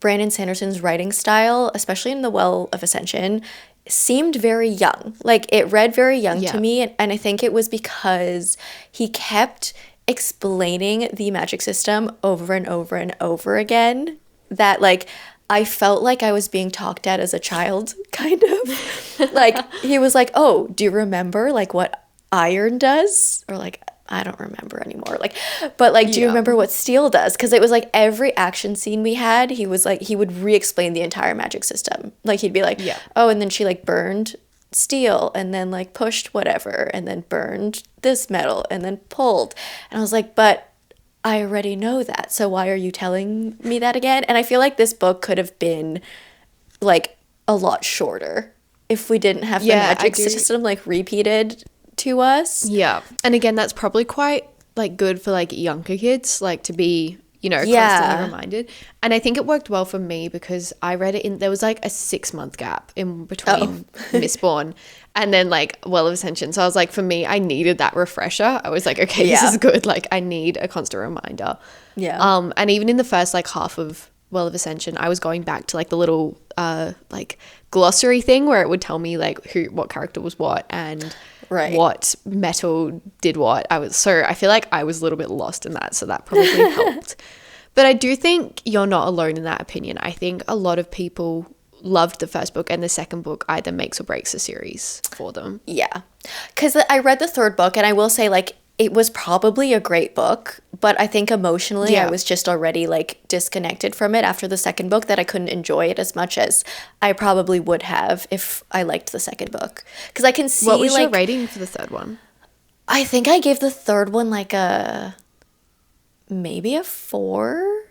Brandon Sanderson's writing style, especially in The Well of Ascension, seemed very young. Like, it read very young to me. And I think it was because he kept explaining the magic system over and over and over again that, like, I felt like I was being talked at as a child, kind of. Like, he was like, oh, do you remember, like, what iron does? Or, like, I don't remember anymore. Like, but, like, do you remember what steel does? Because it was, like, every action scene we had, he was, like, he would re-explain the entire magic system. Like, he'd be like, oh, and then she, like, burned steel and then, like, pushed whatever and then burned this metal and then pulled. And I was like, but I already know that, so why are you telling me that again? And I feel like this book could have been, like, a lot shorter if we didn't have the magic system, like, repeated to us. Yeah. And again, that's probably quite, like, good for, like, younger kids, like, to be, you know, constantly reminded. And I think it worked well for me because I read it there was, like, a 6-month gap in between Mistborn and then, like, Well of Ascension. So I was like, for me, I needed that refresher. I was like, okay, this is good. Like, I need a constant reminder. Yeah. And even in the first, like, half of Well of Ascension, I was going back to, like, the little, like, glossary thing where it would tell me, like, what character was what and what metal did what. I feel like I was a little bit lost in that. So that probably helped. But I do think you're not alone in that opinion. I think a lot of people loved the first book and the second book either makes or breaks a series for them. Yeah. Because I read the third book and I will say, like, it was probably a great book, but I think emotionally I was just already, like, disconnected from it after the second book, that I couldn't enjoy it as much as I probably would have if I liked the second book. Because I can see, what was your rating for the third one? I think I gave the third one, like, maybe a 4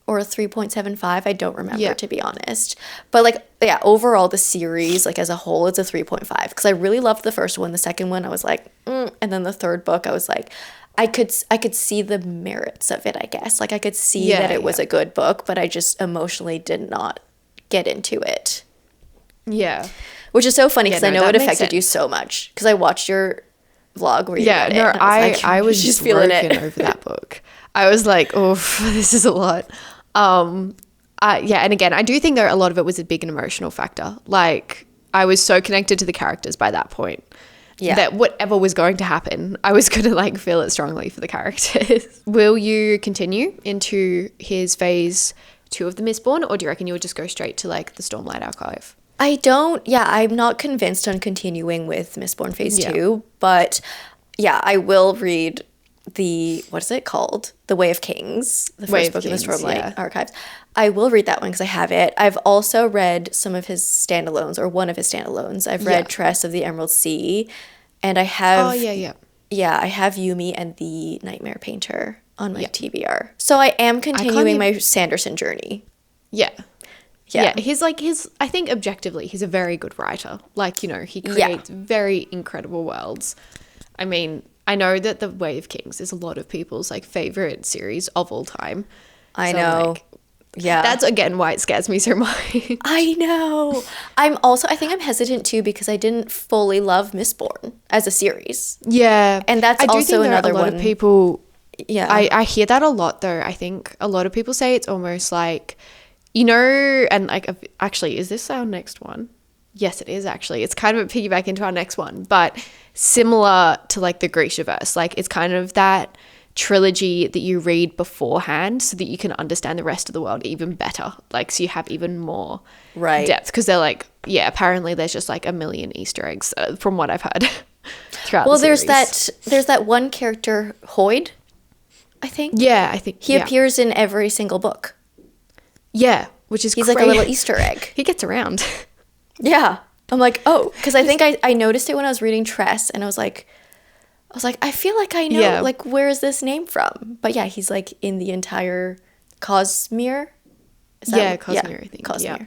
or a 3.75. I don't remember, to be honest. But, like, yeah, overall the series, like, as a whole, it's a 3.5 because I really loved the first one. The second one I was like, and then the third book I was like, I could see the merits of it, I guess. Like, I could see that it was a good book, but I just emotionally did not get into it. Yeah. Which is so funny because I know it affected you so much because I watched your vlog where you read it. I was just feeling it over that book. I was like, oh, this is a lot. And again, I do think that a lot of it was a big emotional factor. Like, I was so connected to the characters by that point that whatever was going to happen, I was going to, like, feel it strongly for the characters. Will you continue into his phase 2 of the Mistborn, or do you reckon you'll just go straight to, like, the Stormlight Archive? I'm not convinced on continuing with Mistborn phase 2, but I will read what is it called? The Way of Kings, the first book in the Stormlight Archives. I will read that one because I have it. I've also read some of his standalones, or one of his standalones. I've read Tress of the Emerald Sea, and I have... I have Yumi and the Nightmare Painter on my TBR. So I am continuing my Sanderson journey. Yeah, he's I think objectively, he's a very good writer. Like, you know, he creates very incredible worlds. I mean, I know that The Way of Kings is a lot of people's, like, favorite series of all time. I know. Like, that's again why it scares me so much. I know. I think I'm hesitant too because I didn't fully love Mistborn as a series. Yeah. And that's also another one. A lot of people, I hear that a lot though. I think a lot of people say it's almost like, you know, and, like, actually, is this our next one? Yes, it is actually. It's kind of a piggyback into our next one, but similar to, like, the Grishaverse. Like, it's kind of that trilogy that you read beforehand so that you can understand the rest of the world even better. Like, so you have even more depth. Because they're like, apparently there's just, like, a million Easter eggs from what I've heard. throughout Well, the series. there's that one character, Hoyd, I think. Yeah, I think He appears in every single book. Yeah, which is He's crazy. like a little Easter egg. He gets around. Yeah. I'm like, oh, because I think I noticed it when I was reading Tress, and I was like, I feel like I know, Yeah. like, where is this name from? But yeah, he's like in the entire cosmere. Is Yeah, cosmere, I think. Cosmere. Yeah.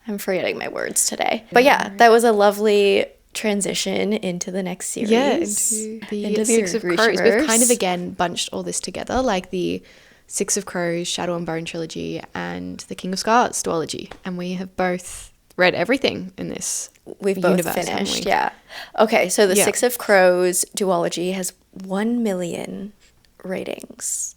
I'm forgetting my words today. But yeah, that was a lovely transition into the next series. Yeah, into the Six of Crows. We've kind of again bunched all this together, like the Six of Crows, Shadow and Bone trilogy, and the King of Scars duology. And we have both read everything in this We've both universe, haven't finished, we? yeah. Okay, so the Yeah. Six of Crows duology has 1 million ratings.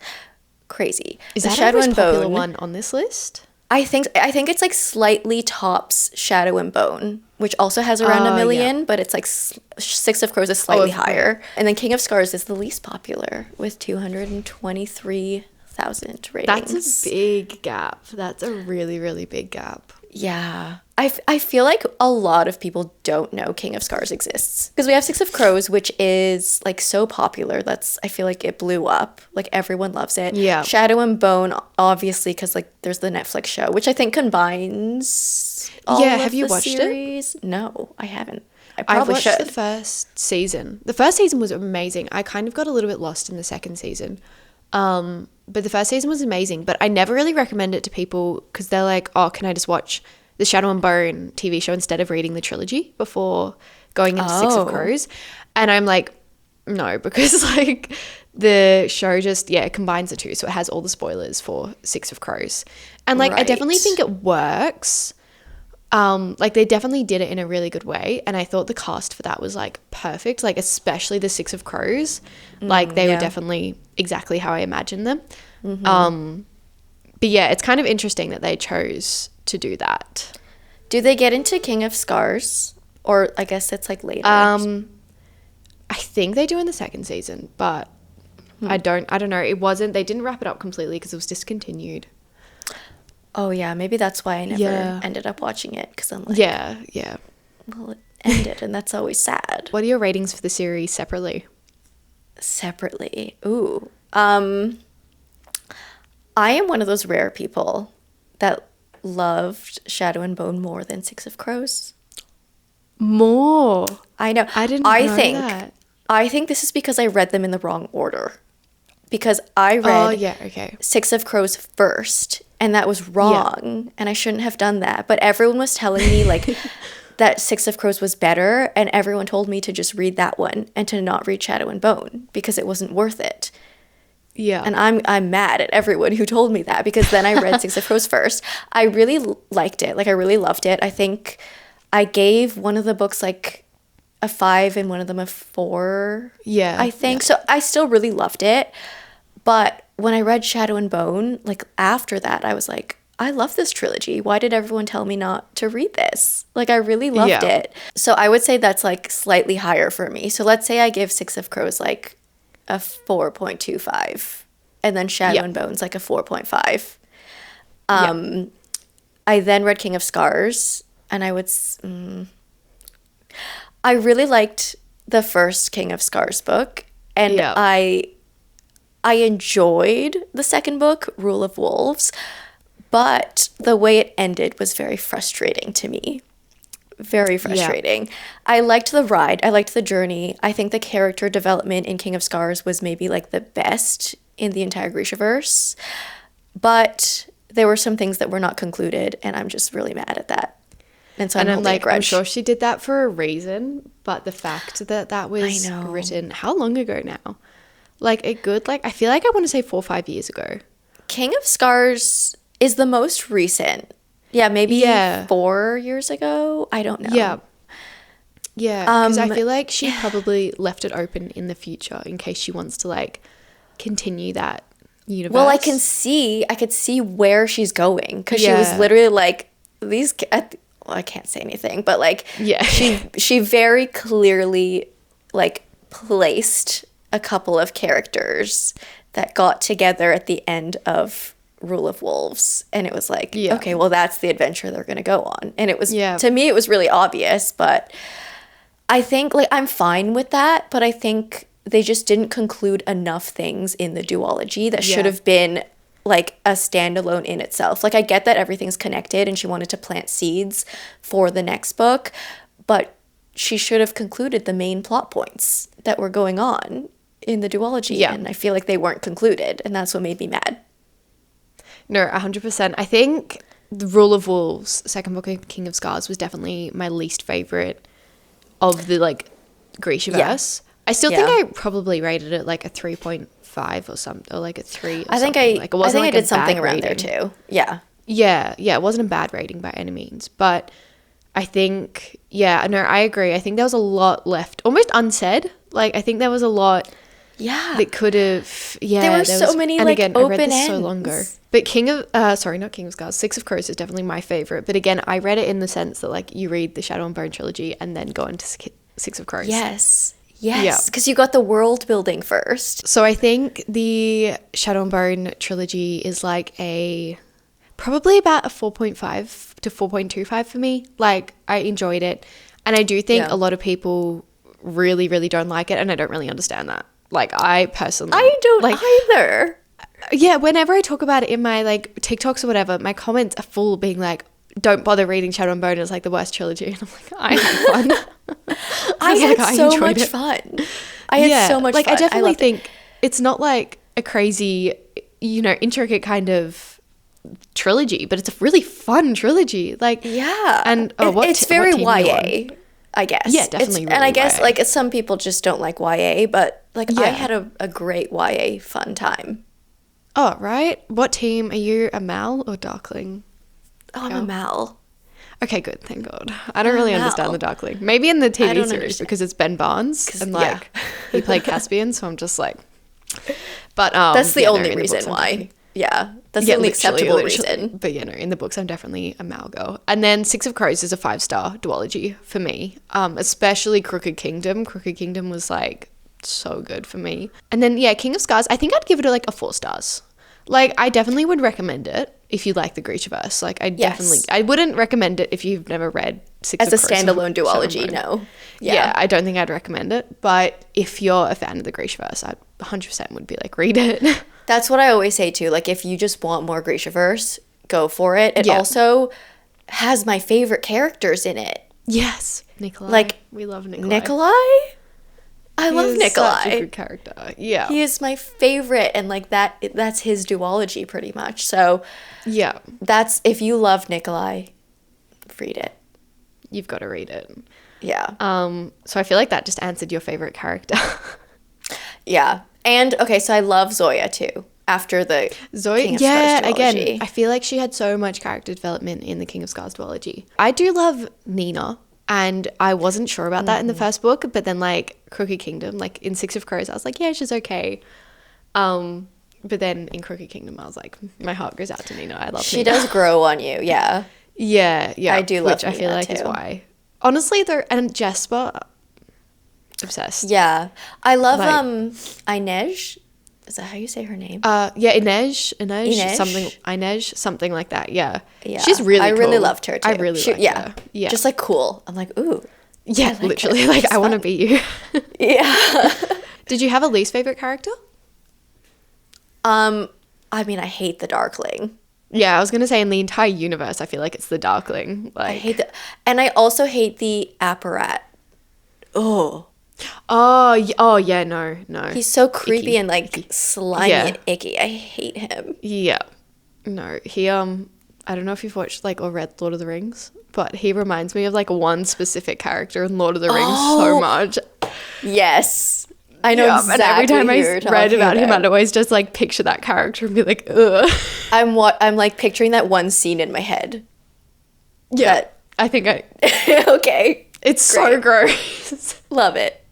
Crazy. Is The that Shadow our most and popular Bone, one on this list? I think it's like slightly tops Shadow and Bone, which also has around Oh, a yeah. million, but it's like Six of Crows is slightly of course. higher. And then King of Scars is the least popular with 223,000 ratings. That's a big gap. That's a really, really big gap. Yeah. I feel like a lot of people don't know King of Scars exists. Because we have Six of Crows, which is like so popular. I feel like it blew up. Like everyone loves it. Yeah. Shadow and Bone, obviously, because like there's the Netflix show, which I think combines all Yeah, of have you the watched it? series. No, I haven't. I I probably watched should. the first season. The first season was amazing. I kind of got a little bit lost in the second season. But the first season was amazing. But I never really recommend it to people because they're like, oh, can I just watch the Shadow and Bone TV show instead of reading the trilogy before going into Six of Oh. Crows? And I'm like, no, because like the show just, yeah, it combines the two. So it has all the spoilers for Six of Crows. And like, I definitely Right. think it works. Like they definitely did it in a really good way, and I thought the cast for that was like perfect, like especially the Six of Crows, like they were yeah. definitely exactly how I imagined them. But yeah, it's kind of interesting that they chose to do that. Do they get into King of Scars? Or I guess it's like later. I think they do in the second season, but I don't know. They didn't wrap it up completely because it was discontinued. Oh yeah, maybe that's why I never Yeah. ended up watching it, because I'm like, Yeah. well, it ended, and that's always sad. What are your ratings for the series separately? Separately, ooh, I am one of those rare people that loved Shadow and Bone more than Six of Crows. More. I know. I didn't I know think, that. I think this is because I read them in the wrong order. Because I read Oh, yeah, okay. Six of Crows first, and that was wrong, and I shouldn't have done that. But everyone was telling me like that Six of Crows was better, and everyone told me to just read that one and to not read Shadow and Bone because it wasn't worth it. Yeah. And I'm mad at everyone who told me that, because then I read Six of Crows first. I really liked it. Like I really loved it. I think I gave one of the books like a 5 and one of them a 4. Yeah, I think. yeah. So I still really loved it. But when I read Shadow and Bone, like after that, I was like, I love this trilogy. Why did everyone tell me not to read this? Like I really loved Yeah. it. So I would say that's like slightly higher for me. So let's say I give Six of Crows like a 4.25, and then Shadow Yeah. and Bone's like a 4.5. Yeah. I then read King of Scars, and I really liked the first King of Scars book, and Yeah. I enjoyed the second book, Rule of Wolves, but the way it ended was very frustrating to me. Very frustrating. I liked the ride. I liked the journey. I think the character development in King of Scars was maybe like the best in the entire Grishaverse. But there were some things that were not concluded, and I'm just really mad at that. And so And I'm holding a like, I'm grudge. sure she did that for a reason, but the fact that that was I know. written how long ago now? Like a good, like I feel like I want to say 4 or 5 years ago. King of Scars is the most recent. Yeah, maybe Yeah. 4 years ago. I don't know. Yeah. Yeah, because I feel like she probably left it open in the future in case she wants to like continue that universe. Well, I could see where she's going, because she was Yeah. literally like I can't say anything, but like Yeah. she very clearly like placed a couple of characters that got together at the end of Rule of Wolves, and it was like, Yeah. okay, well that's the adventure they're going to go on. And it was Yeah. to me it was really obvious, but I think, like, I'm fine with that, but I think they just didn't conclude enough things in the duology that should have been, like, a standalone in itself. Like, I get that everything's connected and she wanted to plant seeds for the next book, but she should have concluded the main plot points that were going on in the duology, and I feel like they weren't concluded, and that's what made me mad. No, 100%. I think the Rule of Wolves, second book of King of Scars, was definitely my least favorite of the, like, Grishaverse. I still think I probably rated it like a 3.5 or something, or like a 3 or I think something. Like, it wasn't I like did a something bad around there rating. too. Yeah. Yeah, it wasn't a bad rating by any means, but I think, no, I agree. I think there was a lot left, almost unsaid. Like, I think there was a lot that could have, there were so many, and like, again, open I read this ends. so long ago. But not King of Scars, Six of Crows is definitely my favorite. But again, I read it in the sense that, like, you read the Shadow and Bone trilogy and then go into Six of Crows. Yes, because you got the world building first. So I think the Shadow and Bone trilogy is like probably about a 4.5 to 4.25 for me. Like, I enjoyed it. And I do think a lot of people really, really don't like it. And I don't really understand that. Like, I personally... I don't like, either. Yeah, whenever I talk about it in my, like, TikToks or whatever, my comments are full of being like, don't bother reading Shadow and Bone. It's like the worst trilogy. And I'm like, I had fun. I had so much fun. I had so much fun. Like, I definitely think it's not like a crazy, intricate kind of trilogy, but it's a really fun trilogy. Like, and it's very YA, I guess. Yeah, definitely. And I guess, like, some people just don't like YA, but, like, I had a great YA fun time. Oh, right. What team are you? A Mal or Darkling? Oh, I'm a Mal. Okay, good. Thank God. I don't really understand the Darkling. Maybe in the TV series because it's Ben Barnes and, like, he played Caspian, so I'm just like. But that's the only reason why. That's the only acceptable reason. But in the books I'm definitely a Mal girl. And then Six of Crows is a 5-star duology for me. Especially Crooked Kingdom. Crooked Kingdom was, like, so good for me. And then King of Scars, I think I'd give it like a 4 stars. Like, I definitely would recommend it if you like the Grishaverse. Like, I wouldn't recommend it if you've never read Six of Crows. As a standalone duology, no. Yeah, I don't think I'd recommend it. But if you're a fan of the Grishaverse, I 100% would be like, read it. That's what I always say too. Like, if you just want more Grishaverse, go for it. It also has my favorite characters in it. Yes. Nikolai. Like, we love Nikolai. I love Nikolai. Such a good character. Yeah. He is my favorite, and, like, that's his duology pretty much. So that's, if you love Nikolai, read it. You've got to read it. Yeah. So I feel like that just answered your favorite character. Yeah. And okay, so I love Zoya too. After the King of Scars duology. Again, I feel like she had so much character development in the King of Scars duology. I do love Nina. And I wasn't sure about that in the first book, but then, like, Crooked Kingdom, like, in Six of Crows, I was like, yeah, she's okay. But then in Crooked Kingdom, I was like, my heart goes out to Nina. I love Nina. She does grow on you, yeah. Yeah. I do love Nina, I feel like too. Is why. Honestly, and Jesper, obsessed. Yeah. I love, Inej. Is that how you say her name? Inej, something like that. Yeah. She's really cool. I really loved her too. I really liked her. Yeah. Just, like, cool. I'm like, ooh. Yeah, like literally. Her. Like, I want to be you. Yeah. Did you have a least favorite character? I mean, I hate the Darkling. Yeah, I was going to say in the entire universe, I feel like it's the Darkling. Like, I hate and I also hate the Apparat. Oh, yeah, no. He's so creepy icky. And, like, slimy and icky. I hate him. Yeah. No, he, I don't know if you've watched, like, or read Lord of the Rings, but he reminds me of, like, one specific character in Lord of the Rings so much. Yes. I know exactly. And every time I read about him, I'd always just, like, picture that character and be like, ugh. I'm like, picturing that one scene in my head. Yeah. I think Okay. It's great. So gross. Love it.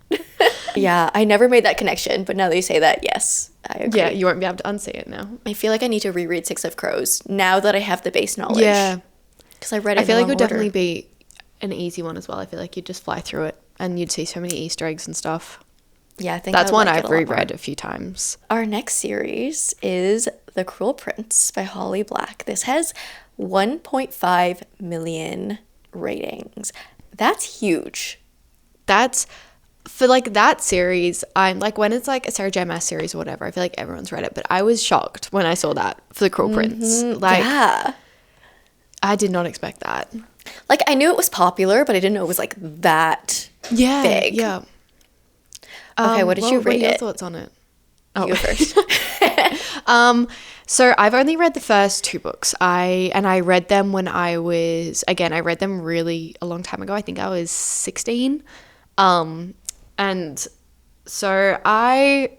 Yeah, I never made that connection, but now that you say that, yes, I agree. Yeah, you won't be able to unsee it now. I feel like I need to reread Six of Crows now that I have the base knowledge. Yeah. Because I read it I feel like it would order. definitely be an easy one as well. I feel like you'd just fly through it and you'd see so many Easter eggs and stuff. Yeah, I think that's one like I've reread a few times. Our next series is The Cruel Prince by Holly Black. This has 1.5 million ratings. That's huge. that's for like that series. I'm like, when it's like a Sarah J Maas series or whatever, I feel like everyone's read it, but I was shocked when I saw that for the Cruel Prince. Like, Yeah. I did not expect that. Like, I knew it was popular, but I didn't know it was like that big. Yeah. Okay, what did you What are rate your it? thoughts on it? You go first. So I've only read the first 2 books. I read them when I read them really a long time ago. I think I was 16. And so I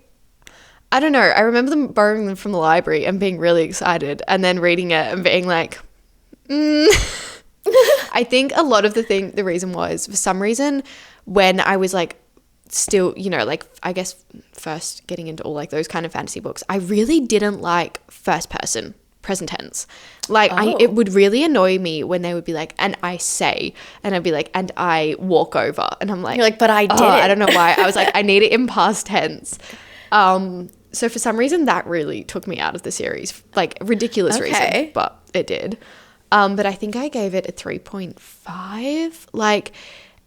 don't know. I remember them borrowing them from the library and being really excited, and then reading it and being like, I think a lot of the reason was, for some reason, when I was like still, you know, like I guess first getting into all like those kind of fantasy books, I really didn't like first person present tense. Like it would really annoy me when they would be like, and I say, and I'd be like, and I walk over, and I'm like, You're like, but I did it. I don't know why. I was like, I need it in past tense. So for some reason that really took me out of the series, like ridiculous reason, but it did. But I think I gave it a 3.5, like,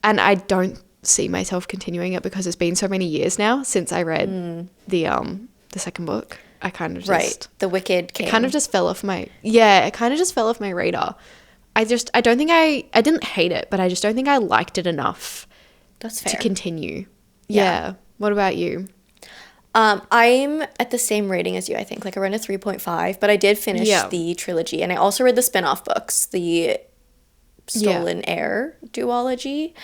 and I don't see myself continuing it because it's been so many years now since I read the second book. I kind of just The Wicked King. It kind of just fell off my radar. I didn't hate it, but I just don't think I liked it enough. That's fair. To continue. Yeah. What about you? I'm at the same rating as you, I think. Like, I read a 3.5, but I did finish the trilogy, and I also read the spin-off books, the Stolen Heir duology.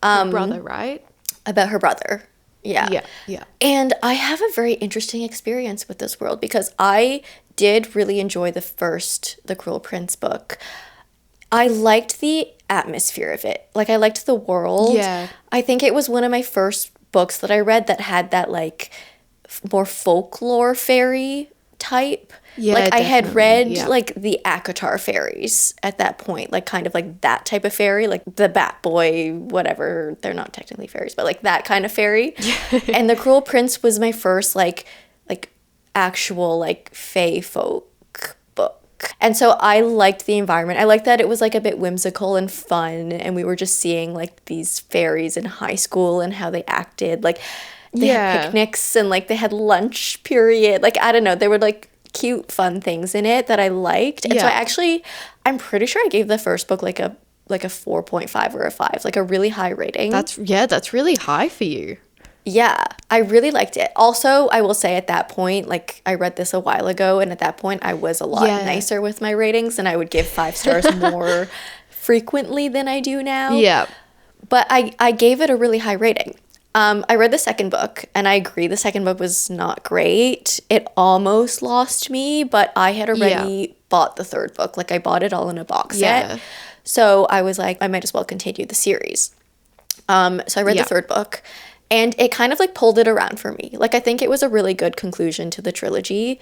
Her brother, right? About her brother. Yeah. Yeah. And I have a very interesting experience with this world, because I did really enjoy the Cruel Prince book. I liked the atmosphere of it. Like, I liked the world. Yeah. I think it was one of my first books that I read that had that, like, more folklore fairy type. Yeah, like, I had read like the Akatar fairies at that point, like kind of like that type of fairy, like the Bat Boy, whatever. They're not technically fairies, but like that kind of fairy. And the Cruel Prince was my first like actual like fae folk book. And so I liked the environment. I liked that it was like a bit whimsical and fun, and we were just seeing like these fairies in high school and how they acted. Like, they had picnics, and like they had lunch period. Like, I don't know, there were like cute fun things in it that I liked. And so I'm pretty sure I gave the first book like a 4.5 or a 5, like a really high rating. That's really high for you. Yeah, I really liked it. Also, I will say at that point, like, I read this a while ago, and at that point I was a lot nicer with my ratings, and I would give 5 stars more frequently than I do now. Yeah. But I gave it a really high rating. I read the second book, and I agree the second book was not great. It almost lost me, but I had already bought the third book. Like, I bought it all in a box set. So I was like, I might as well continue the series. So I read the third book, and it kind of like pulled it around for me. Like, I think it was a really good conclusion to the trilogy.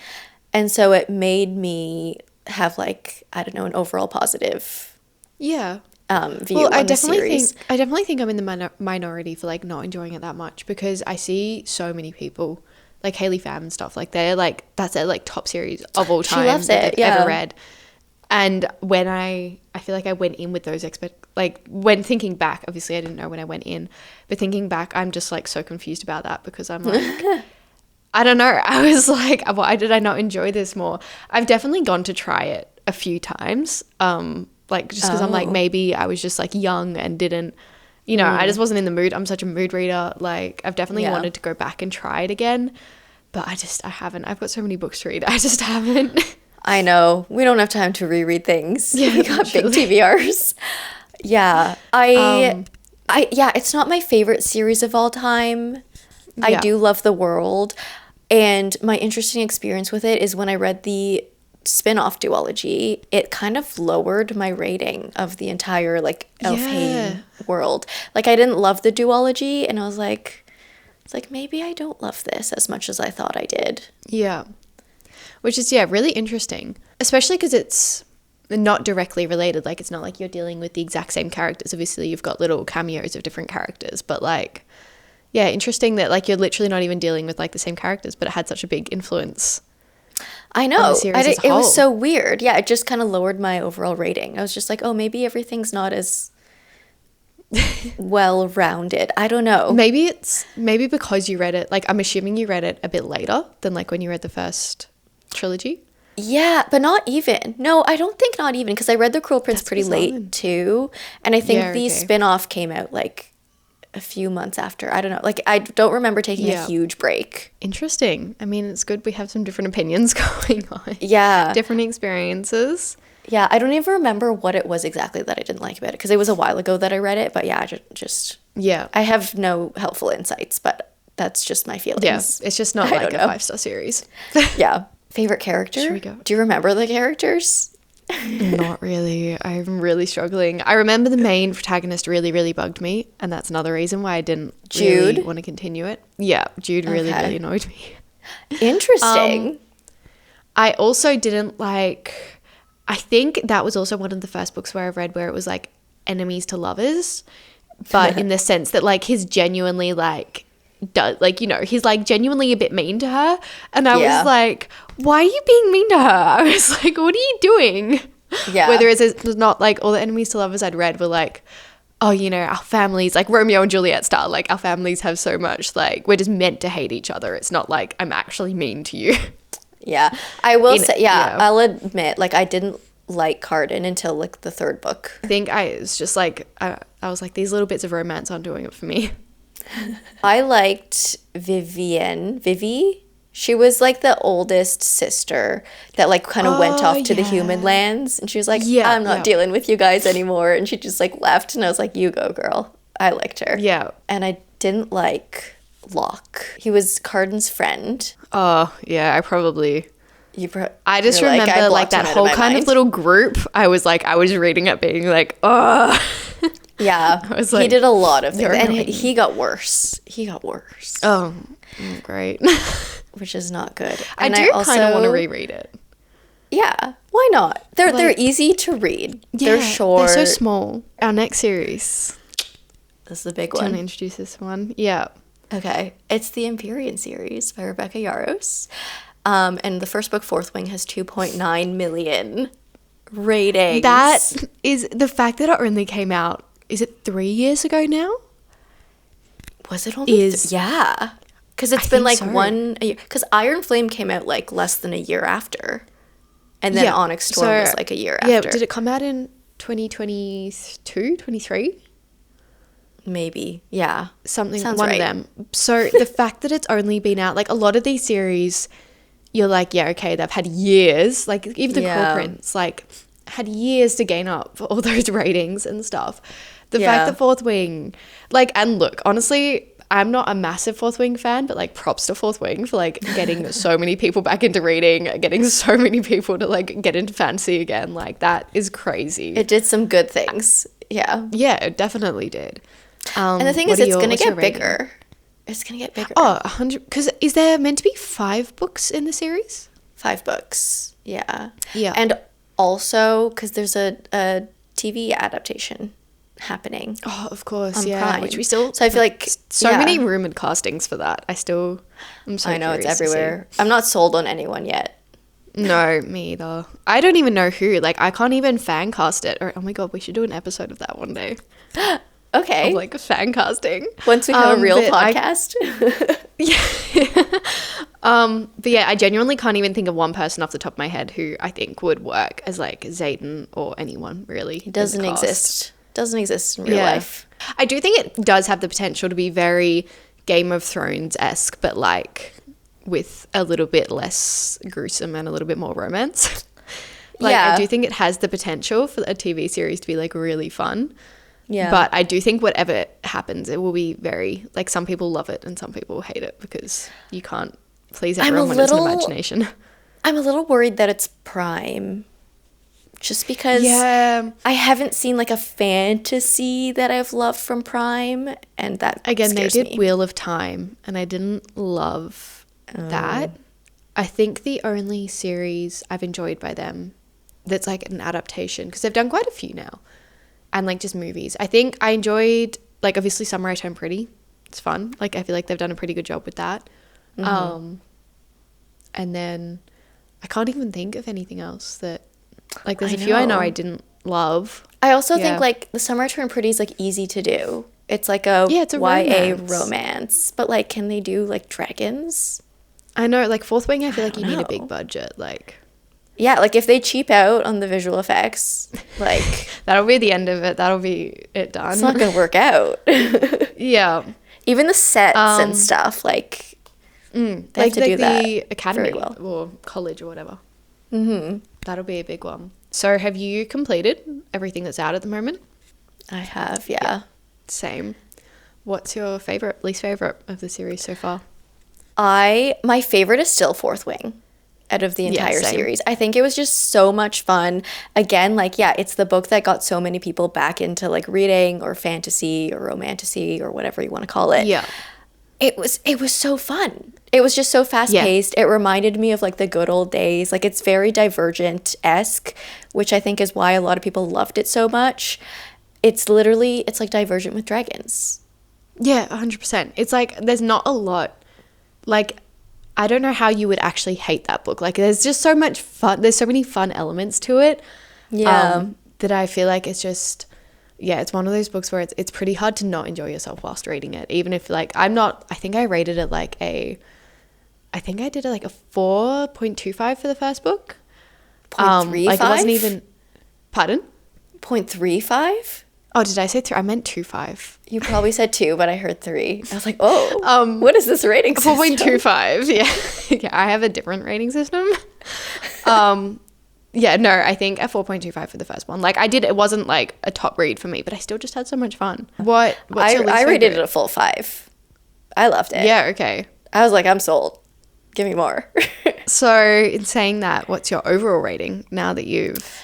And so it made me have like, I don't know, an overall positive view on the series. I definitely think I'm in the minority for like not enjoying it that much, because I see so many people like Hayley Pham and stuff, like they're like, that's their like top series of all time. She loves it, they've ever read. And when I feel like I went in with those when thinking back, obviously I didn't know when I went in, but thinking back, I'm just like so confused about that, because I'm like, I don't know. I was like, why did I not enjoy this more? I've definitely gone to try it a few times. Like, just because I'm like, maybe I was just like young and didn't, you know, I just wasn't in the mood. I'm such a mood reader. Like, I've definitely wanted to go back and try it again, but I haven't. I've got so many books to read. I just haven't. I know. We don't have time to reread things. Yeah, we got big TBRs. Yeah. It's not my favorite series of all time. I do love the world. And my interesting experience with it is when I read the spin-off duology, it kind of lowered my rating of the entire like Elfhame world. Like, I didn't love the duology, and I was like, maybe I don't love this as much as I thought I did. Yeah. Which is, really interesting, especially because it's not directly related. Like, it's not like you're dealing with the exact same characters. Obviously, you've got little cameos of different characters, but like, interesting that like you're literally not even dealing with like the same characters, but it had such a big influence. I know. It was so weird. Yeah, it just kind of lowered my overall rating. I was just like, oh, maybe everything's not as well-rounded. I don't know. Maybe because you read it, like I'm assuming you read it a bit later than like when you read the first trilogy. Yeah, but not even. No, I don't think not even, because I read The Cruel Prince pretty bizarre late then. too. And I think Yeah, the okay. spin-off came out like a few months after. I don't know. Like, I don't remember taking a Yeah. huge break. Interesting. I mean, it's good we have some different opinions going on. Yeah. Different experiences. Yeah, I don't even remember what it was exactly that I didn't like about it, because it was a while ago that I read it. But yeah, just Yeah. I have no helpful insights, but that's just my feelings. Yeah. It's just not I like don't a know. 5-star series. Yeah. Favorite character? Should we go? Do you remember the characters? Not really. I'm really struggling. I remember the main protagonist really, really bugged me, and that's another reason why I didn't really Jude? want to continue it. Yeah, Jude really, Okay. really annoyed me. Interesting. I also didn't like. I think that was also one of the first books where I read where it was like enemies to lovers, but in the sense that like he's genuinely like does like, you know, he's like genuinely a bit mean to her, and I Yeah. was like, why are you being mean to her? I was like, what are you doing? Yeah. Whether it's not like all the enemies to lovers I'd read were like, oh, you know, our families, like Romeo and Juliet style, like our families have so much, like we're just meant to hate each other. It's not like I'm actually mean to you. Yeah, I will say, yeah. I'll admit, like, I didn't like Carden until, like, the third book. I think I was just like, I was like, these little bits of romance aren't doing it for me. I liked Vivi. She was, like, the oldest sister that, like, kind of went Oh, off to the yeah. human lands. And she was like, Yeah, I'm not yeah. dealing with you guys anymore. And she just, like, left. And I was like, you go, girl. I liked her. Yeah. And I didn't like Locke. He was Carden's friend. Oh, yeah, I probably... I just you're remember I like blocked him that out of whole my kind mind. of little group. I was reading it being like, oh. Yeah, I was he like, did a lot of things, "You're and annoying." he got worse. He got worse, Oh, great. which is not good. I And do also, kind of want to reread it. Yeah, why not? They're Like- easy to read. Yeah, They're short. They're so small. Our next series. This is the big Do you want to one. introduce this one? Yeah. Okay, it's the Empyrean series by Rebecca Yarros, and the first book, Fourth Wing, has 2.9 million ratings. That is the fact that it only came out, is it 3 years ago now? Was it only? is- Yeah, because it's I been think like so. 1 year. Because Iron Flame came out like less than a year after, and then Onyx Storm was like a year Yeah, after. did it come out in 2022, 23? Maybe. Yeah. Something, Sounds one right. of them. So the fact that it's only been out, like a lot of these series, you're like, yeah, okay, they've had years, like even the Yeah. Cruel Prince, like had years to gain up all those ratings and stuff. The Yeah. fact that Fourth Wing, like, and look, honestly, I'm not a massive Fourth Wing fan, but like props to Fourth Wing for like getting so many people back into reading, getting so many people to like get into fantasy again. Like that is crazy. It did some good things. Yeah. Yeah, it definitely did. And the thing is, it's going to get bigger. It's going to get bigger. Oh, 100. Because is there meant to be 5 books in the series? 5 books. Yeah. Yeah. And also, because there's a TV adaptation happening. Oh, of course, On yeah. Prime. Which we still. So I feel like so yeah. many rumored castings for that. I'm so. I know it's curious to see. everywhere. I'm not sold on anyone yet. No, me either. I don't even know who. Like, I can't even fan cast it. Or oh my god, we should do an episode of that one day. Okay. Of like fan casting. Once we have a real but I- podcast. But yeah, I genuinely can't even think of one person off the top of my head who I think would work as like Zayden or anyone really. It doesn't in the cast. exist. Doesn't exist in real life. I do think it does have the potential to be very Game of Thrones-esque, but like with a little bit less gruesome and a little bit more romance. Like, Yeah. I do think it has the potential for a TV series to be like really fun. Yeah. But I do think whatever happens, it will be very, like, some people love it and some people hate it because you can't please I'm a everyone when it's an little- imagination. I'm a little worried that it's Prime. Just because Yeah. I haven't seen like a fantasy that I've loved from Prime, and that Again, they scares did me. Wheel of Time, and I didn't love that. I think the only series I've enjoyed by them that's like an adaptation, because they've done quite a few now, and like just movies. I think I enjoyed, like, obviously Summer I Turned Pretty. It's fun. Like, I feel like they've done a pretty good job with that. And then I can't even think of anything else that, like, there's I a few I know know. I didn't love. I also Yeah. think like The Summer I Turned Pretty is like easy to do. It's like a Yeah, it's a YA romance. romance. But like, can they do like dragons? I know, like Fourth Wing, I feel like don't you need a know. big budget. Like, Yeah, like if they cheap out on the visual effects, like that'll be the end of it. That'll be it done. it's not gonna work out. Yeah. Even the sets and stuff, like they have to do that the academy very well. or college or whatever. Mm-hmm. That'll be a big one. So have you completed everything that's out at the moment? I have, yeah. Same. What's your least favorite of the series so far? My favorite is still Fourth Wing out of the Yeah, entire same. series. I think it was just so much fun. Again, like, yeah, it's the book that got so many people back into like reading or fantasy or romantasy or whatever you want to call it. Yeah. It was so fun. It was just so fast paced. It reminded me of like the good old days. Like it's very Divergent-esque, which I think is why a lot of people loved it so much. It's like Divergent with dragons. Yeah, 100%. It's like there's not a lot. Like, I don't know how you would actually hate that book. Like, there's just so much fun. There's so many fun elements to it. Yeah. That I feel like it's just, yeah, it's one of those books where it's pretty hard to not enjoy yourself whilst reading it. Even if like, I think I rated it like I think I did it like a 4.25 for the first book. 0.35? Like it wasn't even, pardon? 0.35? Oh, did I say 3? I meant 2.5. You probably said 2, but I heard 3. I was like, oh, what is this rating system? 4.25, yeah. Yeah, I have a different rating system. Yeah, no, I think a 4.25 for the first one. Like, it wasn't like a top read for me, but I still just had so much fun. What's your least I rated favorite? it a full 5. I loved it. Yeah, okay. I was like, I'm sold. Give me more. So, in saying that, what's your overall rating now that you've...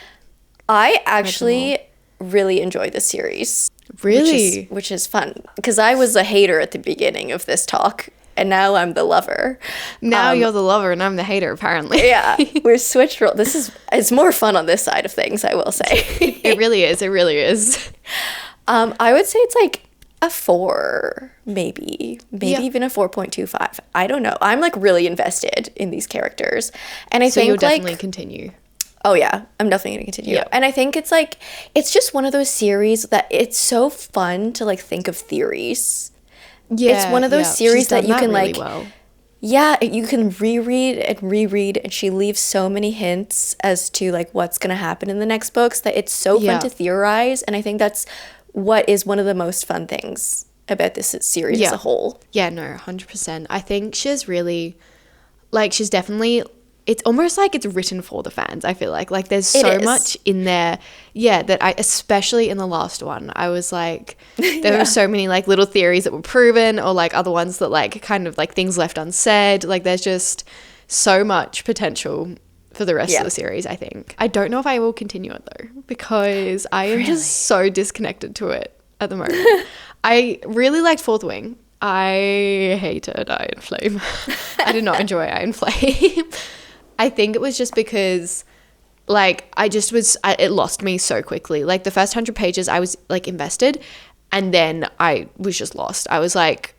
I actually really enjoyed this series. Really? Which is fun. Because I was a hater at the beginning of this talk, and now I'm the lover. Now you're the lover and I'm the hater, apparently. Yeah, we're switched roles. It's more fun on this side of things, I will say. It really is. It really is. I would say it's like a 4, maybe Yeah. even a 4.25. I don't know. I'm like really invested in these characters, and I So think you'll definitely like, continue. oh yeah, I'm definitely gonna continue. Yeah. And I think it's like it's just one of those series that it's so fun to like think of theories. Yeah, It's one of those yeah. series She's done that you can really like, well. yeah, you can reread and reread, and she leaves so many hints as to like what's gonna happen in the next books that it's so Yeah. fun to theorize. And I think that's what is one of the most fun things about this series as a whole. Yeah, no, 100%. I think she's really, like, she's definitely, it's almost like it's written for the fans, I feel like. Like, there's so is. much in there, that especially in the last one, I was like, there were so many, like, little theories that were proven or, like, other ones that, like, kind of, like, things left unsaid. Like, there's just so much potential for the rest of the series, I think. I don't know if I will continue it, though, because I am just so disconnected to it at the moment. I really liked Fourth Wing. I hated Iron Flame. I did not enjoy Iron Flame. I think it was just because, like, it lost me so quickly. Like, the first 100 pages, I was, like, invested, and then I was just lost. I was like,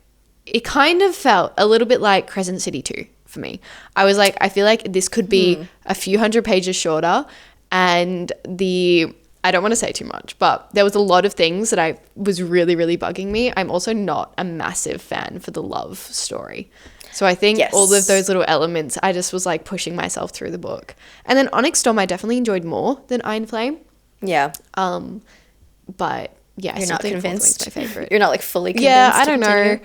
it kind of felt a little bit like Crescent City 2 for me. I was like, I feel like this could be a few hundred pages shorter, and I don't want to say too much, but there was a lot of things that I was really, really bugging me. I'm also not a massive fan for the love story. So I think all of those little elements, I just was like pushing myself through the book. And then Onyx Storm, I definitely enjoyed more than Iron Flame. Yeah. But yeah, You're not convinced. My favorite. You're not like fully convinced. Yeah, I to don't continue? know.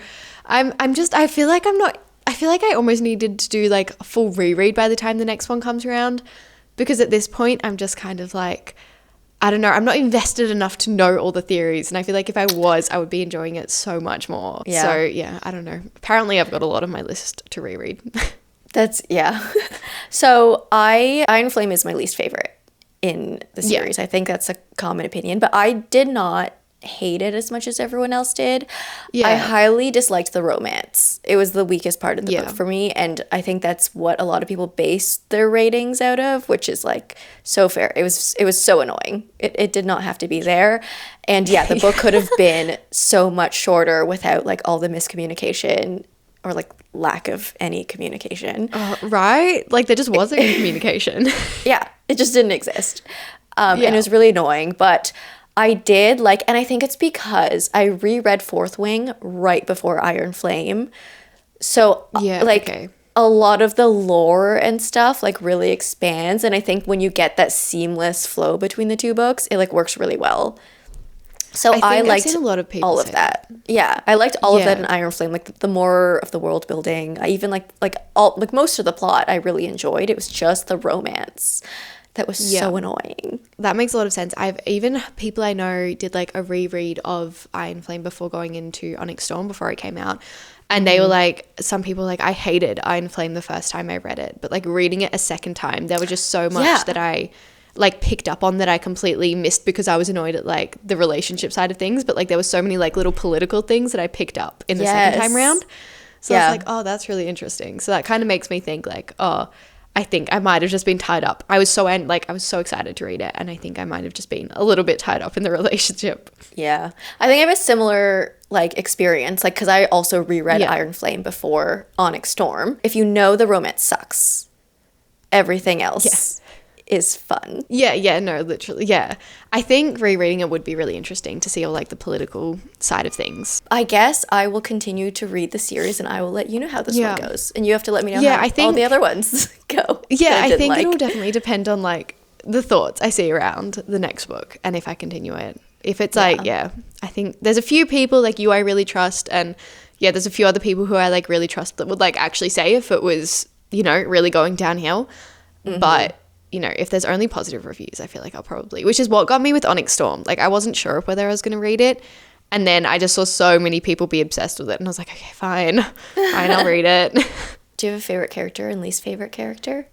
I feel like I almost needed to do like a full reread by the time the next one comes around, because at this point I'm just kind of like, I don't know, I'm not invested enough to know all the theories, and I feel like if I was, I would be enjoying it so much more. Yeah. So yeah, I don't know. Apparently I've got a lot on my list to reread. Yeah. So Iron Flame is my least favorite in the series. I think that's a common opinion, but I did not hate it as much as everyone else did. Yeah. I highly disliked the romance. It was the weakest part of the Yeah. book for me, and I think that's what a lot of people base their ratings out of, which is like so fair. It was so annoying. It did not have to be there. And yeah, the book could have been so much shorter without like all the miscommunication or like lack of any communication. Right? Like there just wasn't communication. Yeah, it just didn't exist. And it was really annoying, but I did like, and I think it's because I reread Fourth Wing right before Iron Flame. So Yeah, like okay. a lot of the lore and stuff like really expands, and I think when you get that seamless flow between the two books, it like works really well. So I think I I've liked seen a lot of people all of say that. Yeah, I liked all of that Yeah. in Iron Flame. Like the more of the world building, I even like all like most of the plot I really enjoyed. It was just the romance that was so Yeah. annoying. That makes a lot of sense. I've even people I know did like a reread of Iron Flame before going into Onyx Storm before it came out. And they were like, some people like, I hated Iron Flame the first time I read it, but like reading it a second time, there was just so much Yeah. that I like picked up on that I completely missed because I was annoyed at like the relationship side of things. But like there was so many like little political things that I picked up in the second time Yes. round. So I Yeah. was like, oh, that's really interesting. So that kind of makes me think like, oh, I think I might have just been tied up. I was so excited to read it, and I think I might have just been a little bit tied up in the relationship. Yeah. I think I have a similar like experience, like because I also reread Yeah. Iron Flame before Onyx Storm. If you know the romance sucks, everything else is fun. Yeah, no, literally, yeah. I think rereading it would be really interesting to see all like the political side of things. I guess I will continue to read the series and I will let you know how this Yeah. one goes. And you have to let me know Yeah, how I all think- the other ones go. Yeah, that I didn't think like. it'll definitely depend on like the thoughts I see around the next book and if I continue it. If it's like, I think there's a few people like you I really trust, and yeah, there's a few other people who I like really trust that would like actually say if it was, you know, really going downhill. But you know, if there's only positive reviews, I feel like I'll probably, which is what got me with Onyx Storm. Like I wasn't sure whether I was going to read it. And then I just saw so many people be obsessed with it. And I was like, okay, fine, I'll read it. Do you have a favorite character and least favorite character?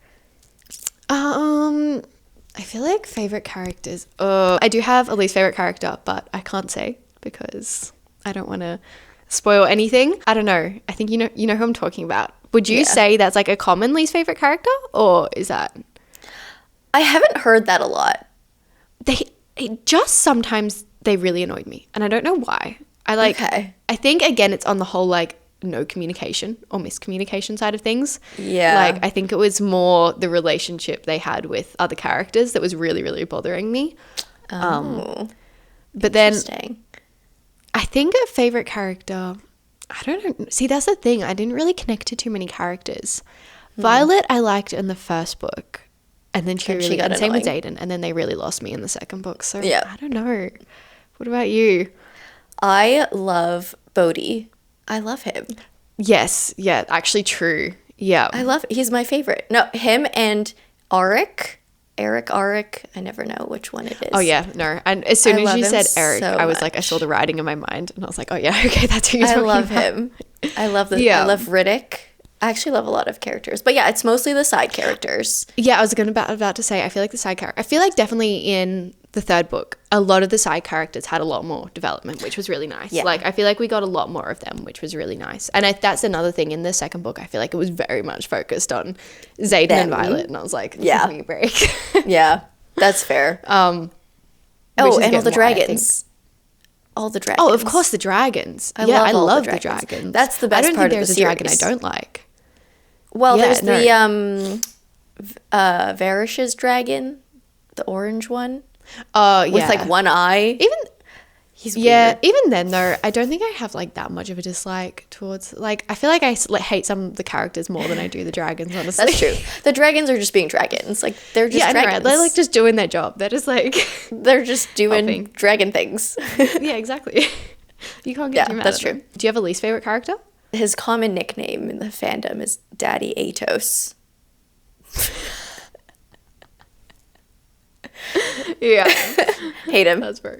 I feel like favorite characters. I do have a least favorite character, but I can't say because I don't want to spoil anything. I don't know. I think you know who I'm talking about. Would you Yeah. say that's like a common least favorite character, or is that I haven't heard that a lot. just sometimes they really annoyed me, and I don't know why. Okay. I think again it's on the whole like no communication or miscommunication side of things. Yeah. Like I think it was more the relationship they had with other characters that was really, really bothering me. Oh, But then interesting. I think a favorite character, I don't know. See, that's the thing. I didn't really connect to too many characters. Violet I liked in the first book. And then And she really, got and same with annoying. Zayden. And then they really lost me in the second book. So Yeah. I don't know. What about you? I love Bodhi. I love him. Yes. Yeah. Actually true. Yeah. He's my favorite. No, him and Arik. Arik. I never know which one it is. Oh yeah, no. And as soon I as love you him said Eric, so I was like, I saw much. the writing in my mind, and I was like, oh yeah, okay, that's who you're I talking love about. him. I love Yeah. I love Riddick. I actually love a lot of characters. But yeah, it's mostly the side characters. Yeah, I was about to say, I feel like the side character. I feel like definitely in the third book, a lot of the side characters had a lot more development, which was really nice. Yeah. Like I feel like we got a lot more of them, which was really nice. And that's another thing in the second book. I feel like it was very much focused on Zayden and Them. Violet, and I was like, Yeah. give me a break. Yeah, that's fair. Which Oh, is and all again the why I think- dragons. All the dragons. Oh, of course, the dragons. I yeah, love I all the love the dragons. dragons. That's the I best don't part think of there's the a dragon I series. don't like. Well, Yeah, there's no. the Varish's dragon, the orange one Oh, yeah. with like one eye. Even He's yeah, weird. even then though, I don't think I have like that much of a dislike towards like I feel like I hate some of the characters more than I do the dragons. Honestly, That's true. The dragons are just being dragons. Like they're just Yeah, I know, dragons. right? They're like just doing their job. They're just like They're just doing Helping. dragon things. yeah, exactly. You can't get Yeah, too mad that's at them. true. Do you have a least favorite character? His common nickname in the fandom is Daddy Atos. Yeah, Hate him. that's very.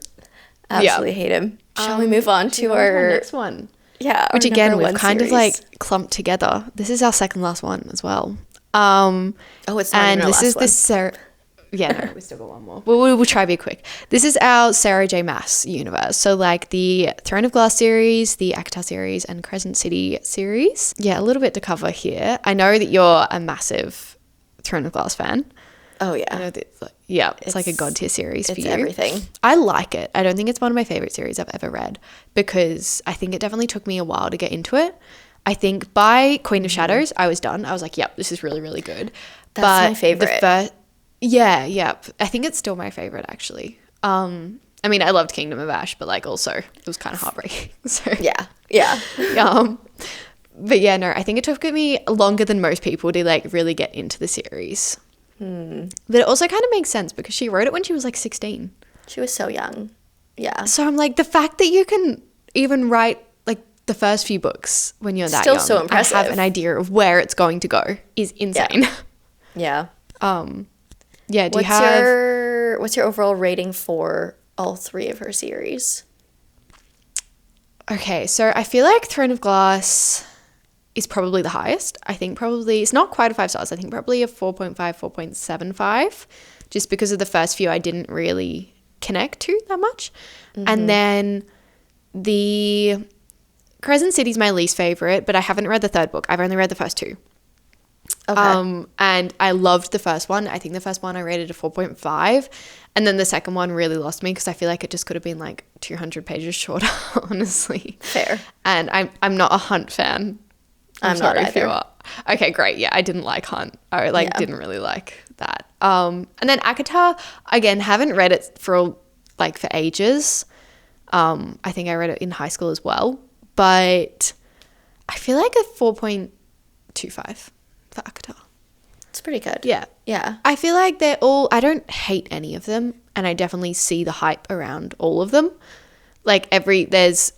Absolutely hate him. Shall we move on to our next one? yeah? Which our again number we've one kind of series. like clumped together. This is our second last one as well. Oh, it's not And even our this last is one. the Sarah. Yeah, no, we still got one more. We'll try to be quick. This is our Sarah J. Maas universe. So like the Throne of Glass series, the ACOTAR series, and Crescent City series. Yeah, a little bit to cover here. I know that you're a massive Throne of Glass fan. Oh I yeah, know that, yeah, it's like a It's- god tier series for it's you. everything. I like it. I don't think it's one of my favorite series I've ever read because I think it definitely took me a while to get into it. I think by Queen of Shadows, I was done. I was like, yep, this is really, really good. That's my favorite. Yeah. I think it's still my favorite actually. I mean, I loved Kingdom of Ash, but like also it was kind of heartbreaking. So Yeah. But yeah, no, I think it took me longer than most people to like really get into the series. But it also kind of makes sense because she wrote it when she was like 16. She was so young. Yeah. So I'm like, the fact that you can even write like the first few books when you're that Still young so impressive. and have an idea of where it's going to go is insane. Yeah. Yeah. Do you have What's your overall rating for all 3 of her series? Okay, so I feel like Throne of Glass is probably the highest. I think probably it's not quite a 5 stars. I think probably a 4.5, 4.75, just because of the first few I didn't really connect to that much. And then the Crescent City is my least favorite, but I haven't read the 3rd book. I've only read the first 2. Okay. And I loved the first one. I think the first one I rated a 4.5, and then the second one really lost me because I feel like it just could have been like 200 pages shorter, honestly. Fair. And I'm not a Hunt fan. I'm not if you either. are. Okay, great. Yeah, I didn't like Hunt. I didn't really like that. And then ACOTAR, again, haven't read it for ages. I think I read it in high school as well, but I feel like a 4.25 for ACOTAR. It's pretty good. Yeah. Yeah. I feel like they're all, I don't hate any of them, and I definitely see the hype around all of them. Like there's,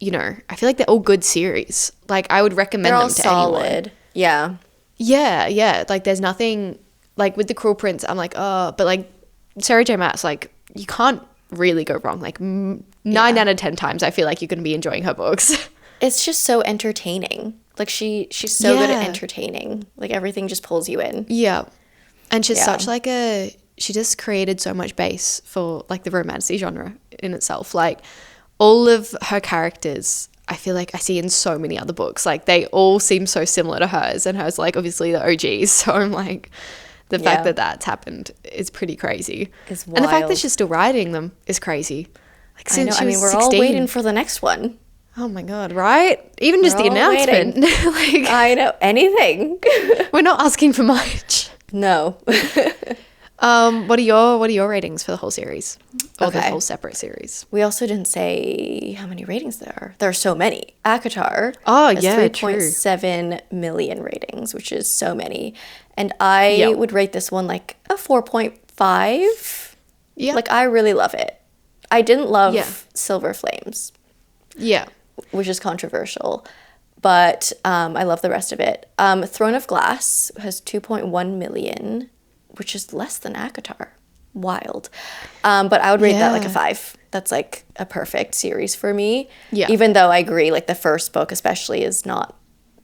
I feel like they're all good series. Like I would recommend They're all them to anyone. solid. Yeah. Yeah. Like there's nothing, like with The Cruel Prince, I'm like, oh, but like Sarah J Maas, like you can't really go wrong. Like 9 out of 10 times I feel like you're going to be enjoying her books. It's just so entertaining. Like she's so good at entertaining. Like everything just pulls you in. Yeah. And she's such like she just created so much base for like the romancy genre in itself. Like all of her characters, I feel like I see in so many other books. Like they all seem so similar to hers, and hers like obviously the OGs. So I'm like, the fact that that's happened is pretty crazy. It's and the fact that wild. she's still writing them is crazy. Like I know. since she was We're 16. all waiting for the next one. Oh my God, right? Even just the We're all announcement. Like I know. Anything. we're not asking for much. No. What are your ratings for the whole series? Or the Okay. whole separate series? We also didn't say how many ratings there are. There are so many. ACOTAR has yeah, 3.7 million ratings, which is so many. And I would rate this one like a 4.5. Yeah. Like I really love it. I didn't love Yeah. Silver Flames, Yeah. which is controversial, but I love the rest of it. Throne of Glass has 2.1 million, which is less than ACOTAR. Wild. But I would rate that like a 5. That's like a perfect series for me. Yeah. Even though I agree, like the first book especially is not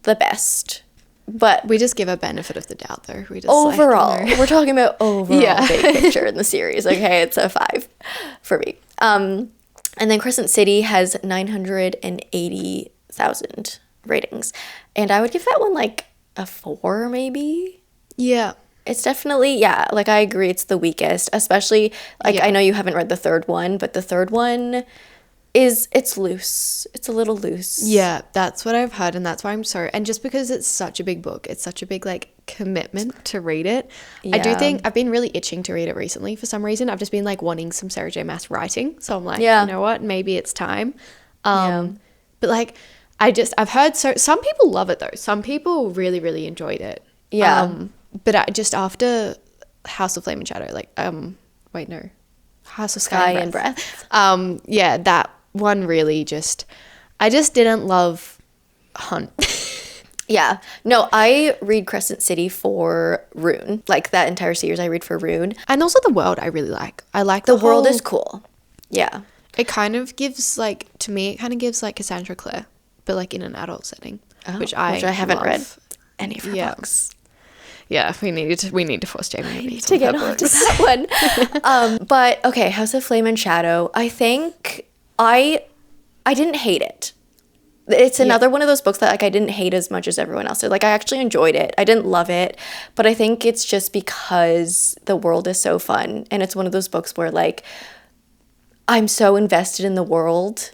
the best. But We just give a benefit of the doubt though. We just overall, we're talking about overall big Yeah. picture in the series. Okay, it's a 5 for me. And then Crescent City has 980,000 ratings, and I would give that one like a 4 maybe. Yeah. It's definitely, like I agree, it's the weakest, especially like I know you haven't read the 3rd one, but the 3rd one it's loose. It's a little loose. Yeah, that's what I've heard, and that's why I'm so, and just because it's such a big book, it's such a big like commitment to read it. I do Yeah. think I've been really itching to read it recently for some reason. I've just been like wanting some Sarah J Maas writing, so I'm like, Yeah. you know what, maybe it's time. But like I've heard some people love it though. Some people really, really enjoyed it. Yeah. But just after House of Flame and Shadow, like wait, no, House of Sky and Breath. yeah, that one really I just didn't love Hunt. Yeah. No, I read Crescent City for Rune. Like that entire series I read for Rune. And also the world I really like. I like The world whole- is cool. Yeah. It kind of gives like, to me, it kind of gives like Cassandra Clare, but like in an adult setting, which I haven't love. read any of her books. Yeah, we need to force Jamie to read To some get of her on to books. that one. But okay, House of Flame and Shadow. I think I didn't hate it. It's another one of those books that like I didn't hate as much as everyone else did. Like I actually enjoyed it. I didn't love it, but I think it's just because the world is so fun, and it's one of those books where like I'm so invested in the world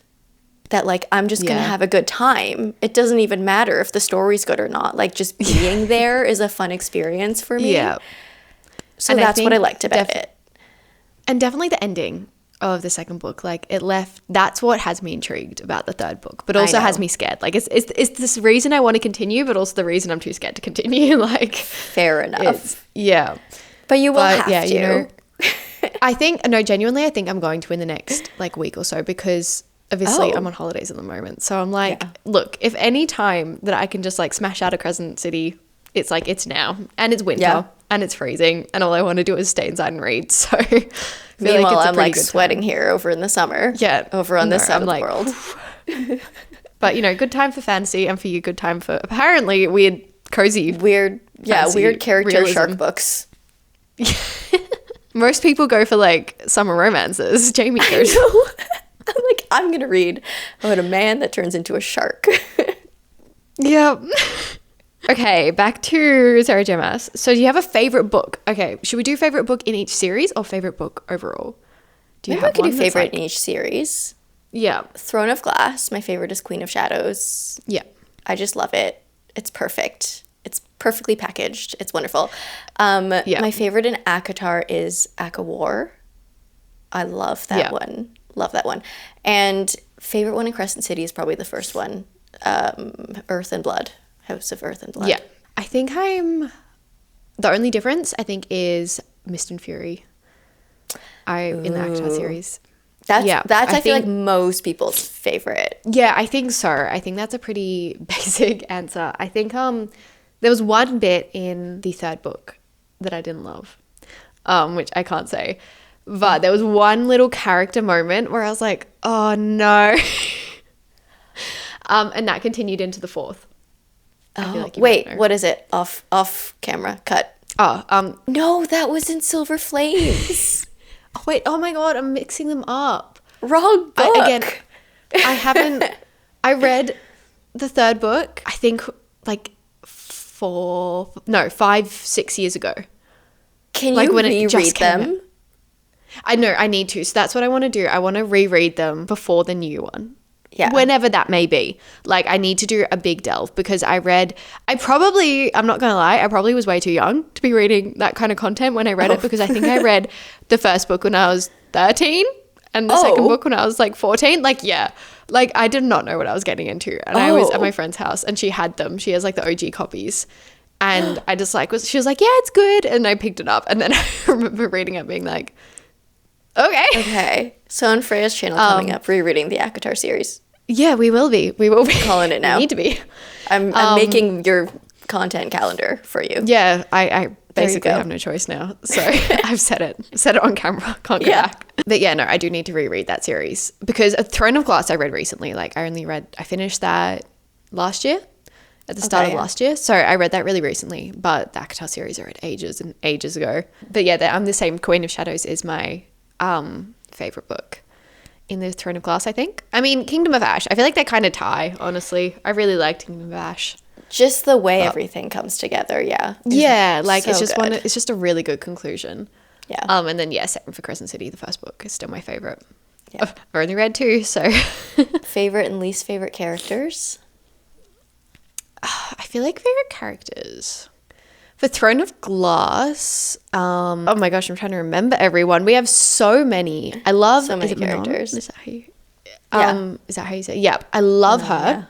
that like I'm just gonna have a good time. It doesn't even matter if the story's good or not. Like just being there is a fun experience for me. Yeah. So And I that's what I think liked about it. And definitely the ending of the second book, like that's what has me intrigued about the third book, but also has me scared. Like it's this reason I want to continue, but also the reason I'm too scared to continue. Like fair enough. Yeah. But you will have to. You know, I think, no, genuinely, I think I'm going to in the next like week or so, because obviously I'm on holidays at the moment. So I'm like, look, if any time that I can just like smash out of Crescent City, it's like, it's now. And it's winter and it's freezing, and all I want to do is stay inside and read. So meanwhile, I'm like sweating here over in the summer. Yeah. Over on this side of the world. But, you know, good time for fantasy, and for you, good time for apparently weird, cozy, weird character realism. Shark books. Most people go for like summer romances. Jaime goes. I'm like, I'm gonna read about a man that turns into a shark. Yeah. Okay, back to Sarah J. Maas. So do you have a favorite book? Okay, should we do favorite book in each series or favorite book overall? Maybe we could do favorite in each series. Yeah. Throne of Glass. My favorite is Queen of Shadows. Yeah. I just love it. It's perfect. It's perfectly packaged. It's wonderful. My favorite in ACOTAR is ACOWAR. I love that one. Love that one. And favorite one in Crescent City is probably the first one. Earth and Blood. House of Earth and Blood. Yeah. I think the only difference, I think, is Mist and Fury. In the ACOTAR series. That's I feel like most people's favorite. Yeah, I think so. I think that's a pretty basic answer. I think there was one bit in the third book that I didn't love, which I can't say. But there was one little character moment where I was like, oh no. And that continued into the fourth. Like wait, what is it? Off camera, cut. No, that was in Silver Flames. Oh, wait, oh my God, I'm mixing them up. Wrong book. I read the third book, I think like 5-6 years ago. Can you reread them? I know, I need to. So that's what I want to do. I want to reread them before the new one. Yeah. Whenever that may be. Like, I need to do a big delve, because I'm not going to lie, I probably was way too young to be reading that kind of content when I read it, because I think I read the first book when I was 13 and the second book when I was like 14. Like, yeah. Like, I did not know what I was getting into. And I was at my friend's house and she had them. She has like the OG copies. And I just like, she was like, yeah, it's good. And I picked it up. And then I remember reading it being like, okay. So on Freya's channel coming up, rereading the ACOTAR series. Yeah, we will be. Calling it now. We need to be. I'm making your content calendar for you. Yeah, I basically have no choice now. So I've said it on camera. Can't go back. But yeah, no, I do need to reread that series, because Throne of Glass I read recently. Like, I finished that last year, at the start of last year. So I read that really recently, but the ACOTAR series I read ages and ages ago. But yeah, I'm the same. Queen of Shadows is my favorite book in the Throne of Glass, I think. I mean, Kingdom of Ash, I feel like they kind of tie, honestly. I really liked Kingdom of Ash. Just the way everything comes together, yeah. Yeah, like, so it's just a really good conclusion. Yeah. And then, same for Crescent City, the first book is still my favorite. Yeah. I've only read 2, so. Favorite and least favorite characters? I feel like favorite characters. For Throne of Glass, oh my gosh, I'm trying to remember everyone. We have so many. I love so many characters. Is that how you say? Yeah, I love her.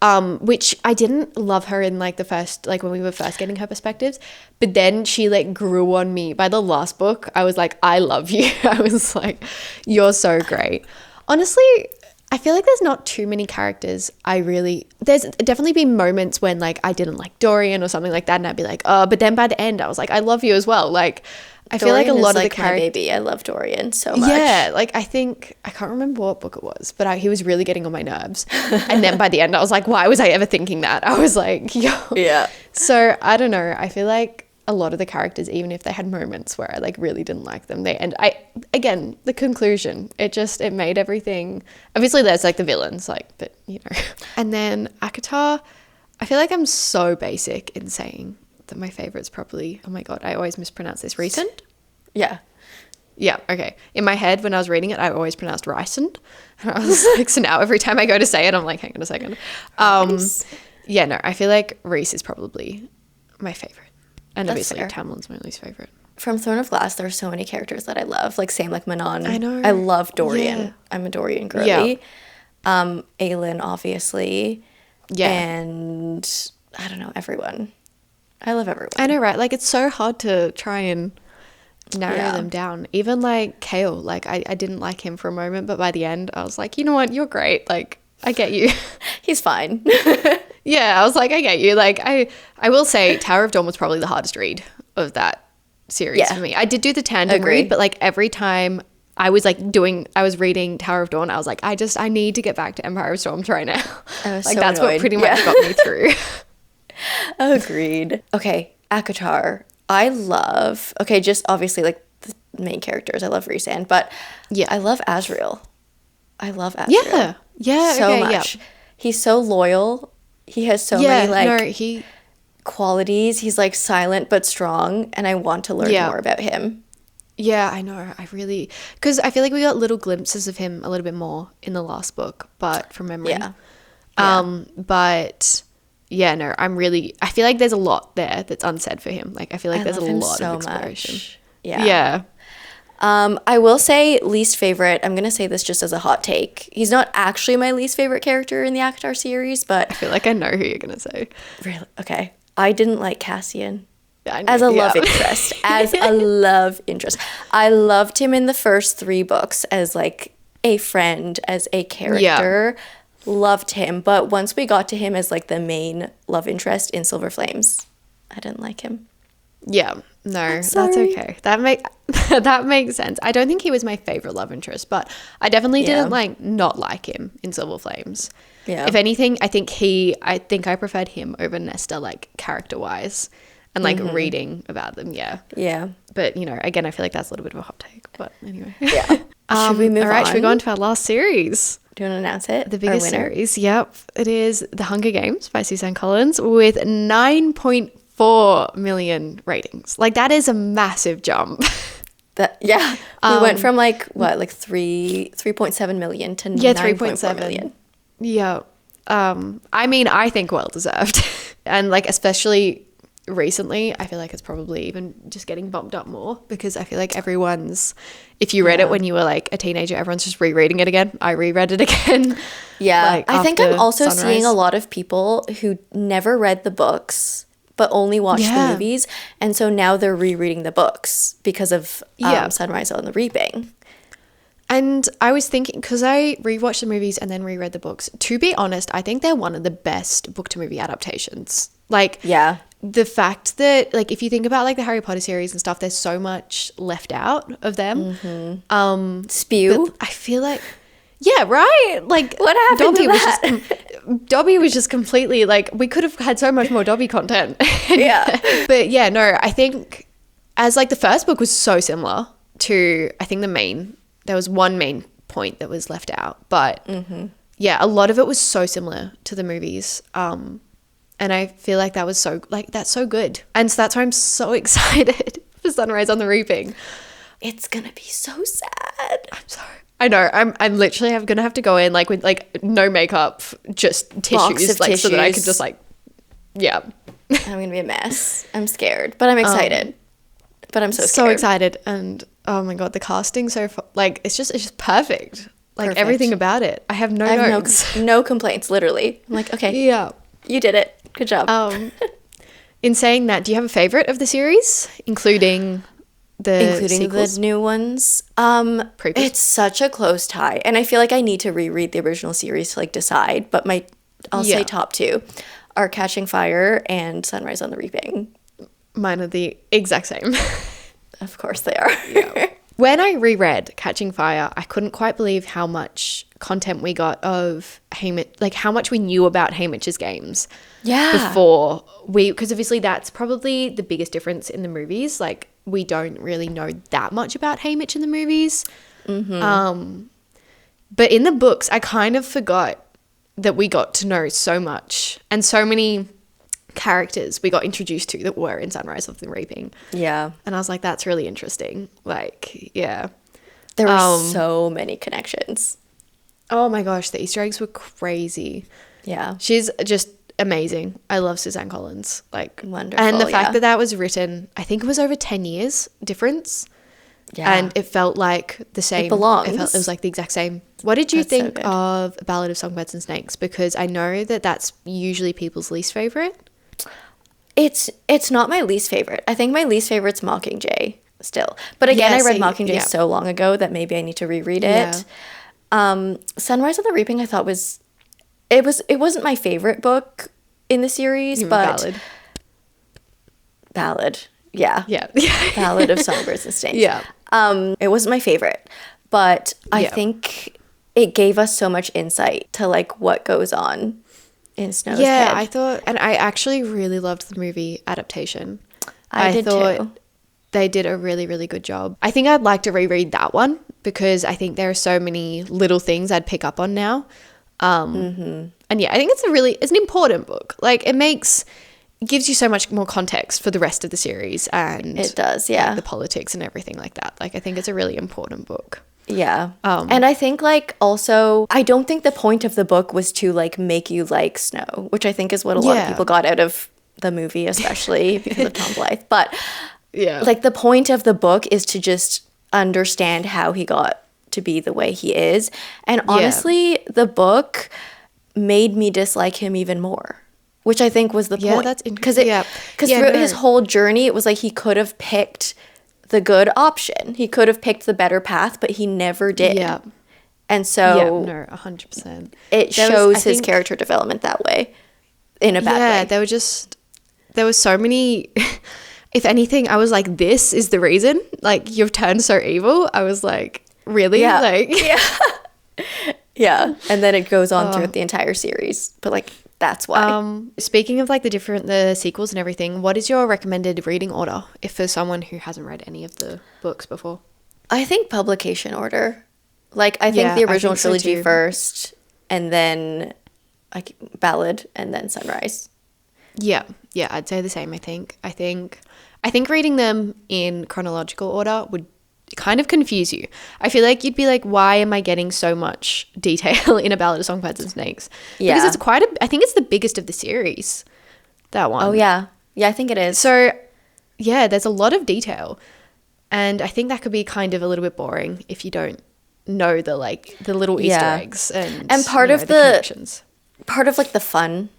Yeah. Which I didn't love her in like the first, like when we were first getting her perspectives, but then she like grew on me. By the last book, I was like, I love you. I was like, you're so great. Honestly, I feel like there's not too many characters there's definitely been moments when like I didn't like Dorian or something like that, and I'd be like, oh, but then by the end I was like, I love you as well. Like, I feel like a lot of the characters, my baby. I love Dorian so much. Yeah, like I can't remember what book it was, but he was really getting on my nerves. And then by the end I was like, why was I ever thinking that? I was like, yo. Yeah. So I don't know. I feel like a lot of the characters, even if they had moments where I like really didn't like them, again, the conclusion, it made everything, obviously there's like the villains, like, but you know. And then ACOTAR, I feel like I'm so basic in saying that my favorite's probably, oh my God, I always mispronounce this, Recent? Yeah. Yeah, okay. In my head, when I was reading it, I always pronounced Ricent. And I was like, so now every time I go to say it, I'm like, hang on a second. Yeah, no, I feel like Reese is probably my favorite. And obviously Tamlin's my least favorite. from Throne of Glass, there are so many characters that I love. Like, same like Manon. I know. I love Dorian. Yeah. I'm a Dorian girly. Yeah. Aelin, obviously. Yeah. And I don't know, everyone. I love everyone. I know, right? Like, it's so hard to try and narrow them down. Even like Kale, like I didn't like him for a moment, but by the end I was like, you know what, you're great. Like, I get you. He's fine. Yeah, I was like, I get you. Like, I will say Tower of Dawn was probably the hardest read of that series for me. I did do the tandem read, but like every time I was reading Tower of Dawn, I was like, I need to get back to Empire of Storms right now. Like, so that's annoyed. what pretty much got me through. Agreed. Okay, ACOTAR. I love, okay, just obviously like the main characters. I love Rhysand, but Yeah. I love Asriel. I love Asriel. Yeah. So Okay, much. He's so loyal. He has so many like qualities. He's like silent but strong, and I want to learn more about him. Yeah, I know. I really, because I feel like we got little glimpses of him a little bit more in the last book, but from memory. But yeah, no, I feel like there's a lot there that's unsaid for him. Like, I feel like there's a lot of exploration. Much. Yeah. I will say least favorite. I'm going to say this just as a hot take. He's not actually my least favorite character in the ACOTAR series, but I feel like I know who you're going to say. Really? Okay. I didn't like Cassian. As a love interest. As a love interest. I loved him in the first 3 books as like a friend, as a character. Loved him. But once we got to him as like the main love interest in Silver Flames, I didn't like him. Yeah. No, that's okay. That makes sense. I don't think he was my favorite love interest, but I definitely didn't not like him in Silver Flames. Yeah. If anything, I think I preferred him over Nesta, like, character-wise. And like reading about them, yeah. But again, I feel like that's a little bit of a hot take. But anyway, should we move on? All right, should we go on to our last series? Do you want to announce it? The biggest series, yep. It is The Hunger Games by Suzanne Collins with 9.4 million ratings. Like, that is a massive jump. We went from like 3.7 million to 9.7 million. Yeah. I mean, I think well deserved, and like especially recently, I feel like it's probably even just getting bumped up more because I feel like if you read it when you were like a teenager, everyone's just rereading it again. I reread it again. Yeah. Like, I think I'm also seeing a lot of people who never read the books but only watched the movies, and so now they're rereading the books because of Sunrise on the Reaping. And I was thinking, because I rewatched the movies and then reread the books, to be honest, I think they're one of the best book to movie adaptations. Like, the fact that, like, if you think about like the Harry Potter series and stuff, there's so much left out of them. Spew. I feel like, yeah, right. Like, what happened Dobby to that? Dobby was just completely like, we could have had so much more Dobby content. But yeah, no, I think as like the first book was so similar to, I think there was one main point that was left out, but yeah, a lot of it was so similar to the movies. And I feel like that was that's so good. And so that's why I'm so excited for Sunrise on the Reaping. It's going to be so sad. I'm sorry. I know. I'm literally going to have to go in like with like no makeup, just tissues, like so that I can just like, I'm going to be a mess. I'm scared, but I'm excited. But I'm so scared. So excited. And oh my God, the casting it's just perfect. Like everything about it. I have no notes. No complaints, literally. I'm like, okay. Yeah. You did it. Good job. In saying that, do you have a favorite of the series, including the new ones? It's such a close tie, and I feel like I need to reread the original series to like decide. But I'll say top 2 are Catching Fire and Sunrise on the Reaping. Mine are the exact same. Of course they are. When I reread Catching Fire, I couldn't quite believe how much content we got of Hamish, like how much we knew about Hamish's games. Before because obviously that's probably the biggest difference in the movies. Like, we don't really know that much about Hamish in the movies. But in the books, I kind of forgot that we got to know so much and so many characters we got introduced to that were in Sunrise of the Reaping. Yeah. And I was like, that's really interesting. Like, yeah. There were so many connections. Oh my gosh, the Easter eggs were crazy. Yeah. She's just amazing. I love Suzanne Collins. Like, Wonderful, and the fact yeah. that that was written, I think it was over 10 years difference. Yeah. And it felt like the same. belongs. It was like the exact same. What did you That's so think good. of A Ballad of Songbirds and Snakes? Because I know that that's usually people's least favorite. It's not my least favorite. I think my least favorite's Mockingjay still. But again, Yeah, I read see, Mockingjay yeah. so long ago that maybe I need to reread Yeah. it. Sunrise on the Reaping I thought it wasn't my favorite book in the series, You mean but Ballad. Yeah. Yeah. Ballad of Songbirds and Snakes. Yeah. It wasn't my favorite, but I Yeah. think it gave us so much insight to like what goes on in Snow's Yeah, head. I thought, and I actually really loved the movie adaptation. I did thought too. they did a really, really good job. I think I'd like to reread that one because I think there are so many little things I'd pick up on now. And yeah, I think it's an important book. Like it gives you so much more context for the rest of the series, and It does, yeah. like, the politics and everything like that. Like I think it's a really important book. Yeah. And I think like also, I don't think the point of the book was to like make you like Snow, which I think is what a lot of Yeah. people got out of the movie, especially because of Tom Blythe. But Yeah. like the point of the book is to just understand how he got to be the way he is. And honestly, the book made me dislike him even more, which I think was the Yeah, point. that's Because yeah. Yeah, throughout no. his whole journey, it was like he could have picked the good option. He could have picked the better path, but he never did. Yeah. And Yeah, so no, 100%. it There was- shows I his think- character development that way, in a bad way. there was so many, if anything, I was like, this is the reason, like you've turned so evil. I was like, really? Yeah. Like, Yeah. And then it goes on Oh. throughout the entire series. But like, that's why. speaking of like the sequels and everything, what is your recommended reading order if for someone who hasn't read any of the books before? I think publication order. Like, I think Yeah, the I original think so trilogy too. first, and then like Ballad, and then Sunrise. Yeah, I'd say the same. I think reading them in chronological order would kind of confuse you. I feel like you'd be like, why am I getting so much detail in A Ballad of Songbirds and Snakes? Yeah. Because I think it's the biggest of the series, that one. Oh, yeah. Yeah, I think it is. So, yeah, there's a lot of detail. And I think that could be kind of a little bit boring if you don't know the little Easter Yeah. eggs and part you of know, the connections. Part of like the fun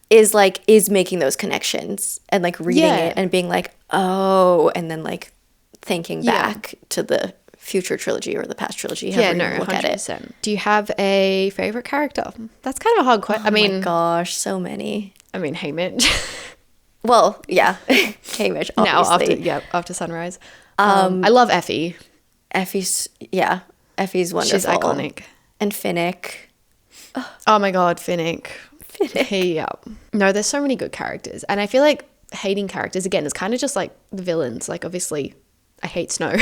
is making those connections and like reading Yeah. it and being like, oh, and then like thinking Yeah. back to the future trilogy or the past trilogy. Yeah, however no, you look at it. 100%. Do you have a favorite character? That's kind of a hard question. Oh my gosh, so many. Hamish. Well, yeah, Hamish, Now obviously. after Sunrise. I love Effie. Effie's wonderful. She's iconic. And Finnick. Oh my god, Finnick. No, there's so many good characters, and I feel like hating characters again is kind of just like the villains. Like obviously, I hate Snow.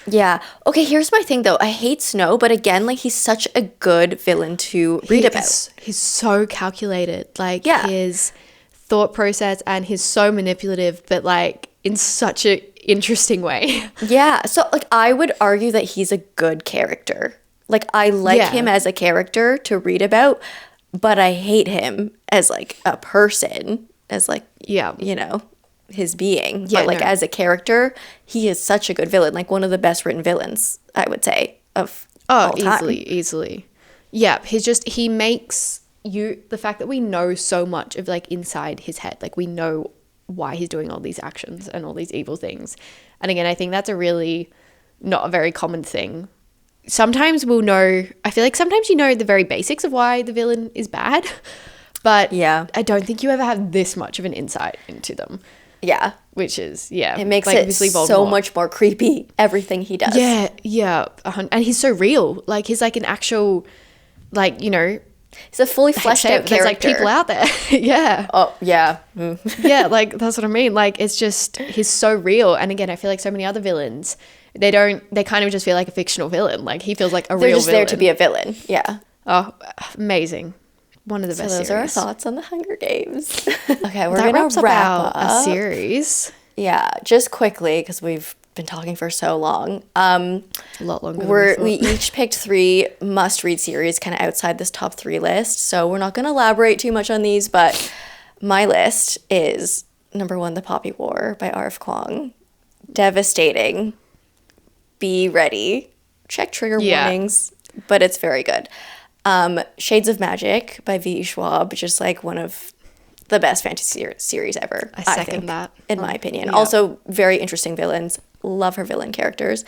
Yeah. Okay, here's my thing though. I hate Snow, but again, like he's such a good villain to read about. He's so calculated. Like Yeah. his thought process, and he's so manipulative, but like in such a interesting way. Yeah. So like I would argue that he's a good character. Like I like Yeah. him as a character to read about, but I hate him as like a person, as like Yeah. you know, his being. Yeah, But like no. as a character, he is such a good villain. Like one of the best written villains, I would say, of all time. Easily. Yeah, he makes the fact that we know so much of like inside his head, like we know why he's doing all these actions and all these evil things. And again, I think that's a really not a very common thing. Sometimes we'll know, I feel like sometimes you know the very basics of why the villain is bad, but Yeah. I don't think you ever have this much of an insight into them, Yeah. which is, yeah. It makes like, it obviously so Voldemort. much more creepy, everything he does. Yeah. And he's so real. Like he's like an actual, like, you know, He's a fully fleshed out character. there's like people out there. Yeah. Oh, yeah. Yeah, like that's what I mean. Like it's just he's so real. And again, I feel like so many other villains, they kind of just feel like a fictional villain. Like he feels like a They're real just villain. there to be a villain. Yeah. Oh, amazing. One of the So best those are our series. thoughts on the Hunger Games. Okay, we're That gonna wraps up wrap our up. series. Yeah, just quickly because we've been talking for so long. A lot longer than I thought. We each picked 3 must-read series kind of outside this top 3 list. So we're not going to elaborate too much on these, but my list is number 1, The Poppy War by R.F. Kuang. Devastating. Be ready. Check trigger warnings, but it's very good. Shades of Magic by V.E. Schwab, just like one of the best fantasy series ever. I second that. In my opinion. Yeah. Also, very interesting villains. Love her villain characters.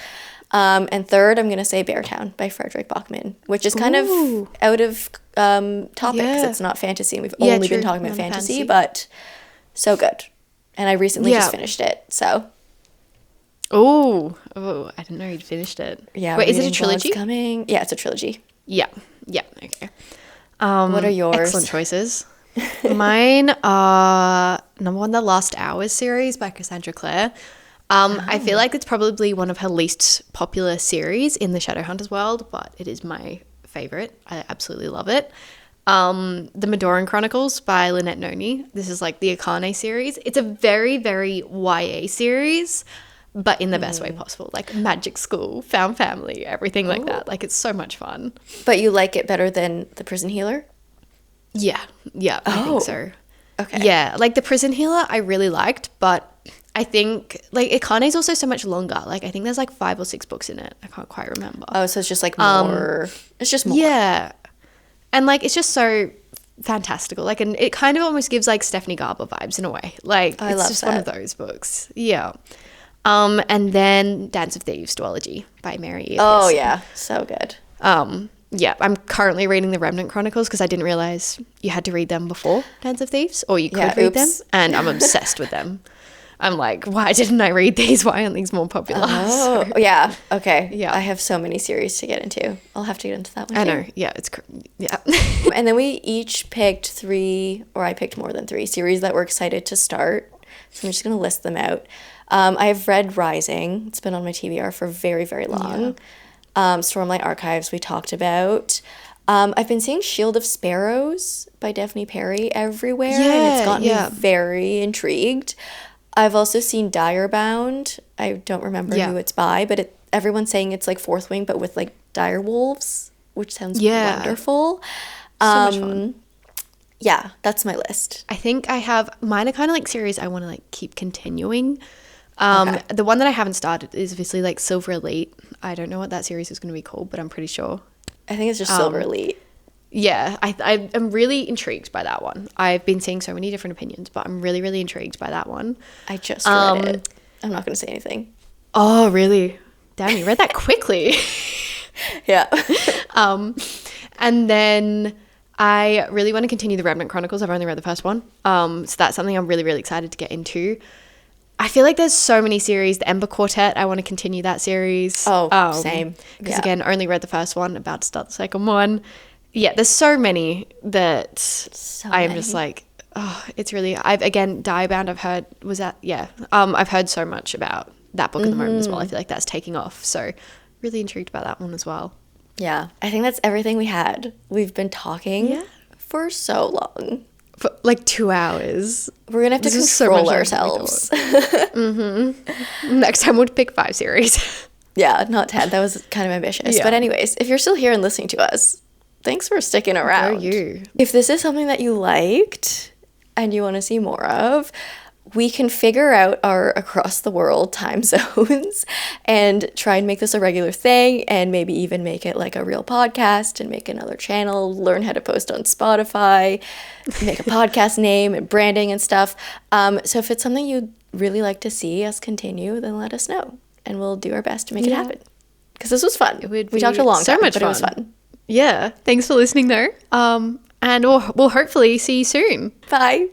And third, I'm going to say Beartown by Frederick Bachman, which is kind of out of topic because it's not fantasy. And we've only been talking about fantasy, but so good. And I recently just finished it, so. Oh, I didn't know you'd finished it. Yeah. Wait, is it a trilogy? Coming. Yeah, it's a trilogy. Yeah, okay. What are yours? Excellent choices. Mine are number 1, The Last Hours series by Cassandra Clare. I feel like it's probably one of her least popular series in the Shadowhunters world, but it is my favorite. I absolutely love it. The Madoran Chronicles by Lynette Noni. This is like the Akane series. It's a very, very YA series, but in the best way possible. Like magic school, found family, everything like that. Like it's so much fun. But you like it better than The Prison Healer? Yeah, I think so. Okay. Yeah, like The Prison Healer I really liked, but I think like Akane's also so much longer. Like I think there's like 5 or 6 books in it. I can't quite remember. Oh, so it's just like more. It's just more. Yeah. And like it's just so fantastical. Like, and it kind of almost gives like Stephanie Garber vibes in a way. Like it's just one of those books. Yeah. And then Dance of Thieves duology by Mary E. Oh yeah, so good. Yeah, I'm currently reading the Remnant Chronicles because I didn't realize you had to read them before Dance of Thieves, or you could read them, and I'm obsessed with them. I'm like, why didn't I read these? Why aren't these more popular? Oh, so, yeah. Okay. Yeah. I have so many series to get into. I'll have to get into that one. I know. Yeah, yeah. And then we each picked 3, or I picked more than 3 series that we're excited to start. So I'm just going to list them out. I've read Rising. It's been on my TBR for very, very long. Yeah. Stormlight Archives we talked about. I've been seeing Shield of Sparrows by Daphne Perry everywhere, and it's gotten me very intrigued. I've also seen Direbound. I don't remember who it's by, but everyone's saying it's like Fourth Wing, but with like dire wolves, which sounds wonderful. So much fun. Yeah, that's my list. I think I have mine are kind of like series I want to like keep continuing. The one that I haven't started is obviously like Silver Elite. I don't know what that series is going to be called, but I'm pretty sure. I think it's just Silver Elite. Yeah, I am really intrigued by that one. I've been seeing so many different opinions, but I'm really, really intrigued by that one. I just read it. I'm not going to say anything. Oh, really? Damn, you read that quickly. Yeah. And then I really want to continue the Remnant Chronicles. I've only read the first one. So that's something I'm really, really excited to get into. I feel like there's so many series. The Ember Quartet, I want to continue that series. Oh, same. Because again, only read the first one, about to start the second one. Yeah, there's so many that I am just like, oh, it's really, Direbound, I've heard, I've heard so much about that book at the moment as well. I feel like that's taking off. So really intrigued by that one as well. Yeah, I think that's everything we had. We've been talking for so long. For like 2 hours. We're going to have to control ourselves. Next time we'll pick 5 series. Yeah, not 10. That was kind of ambitious. Yeah. But anyways, if you're still here and listening to us, thanks for sticking around. Go you. If this is something that you liked and you want to see more of, we can figure out our across the world time zones and try and make this a regular thing, and maybe even make it like a real podcast and make another channel, learn how to post on Spotify, make a podcast name and branding and stuff. So if it's something you'd really like to see us continue, then let us know and we'll do our best to make it happen. Because this was fun. We talked a long time, but it was fun. Yeah. Thanks for listening though. And we'll hopefully see you soon. Bye.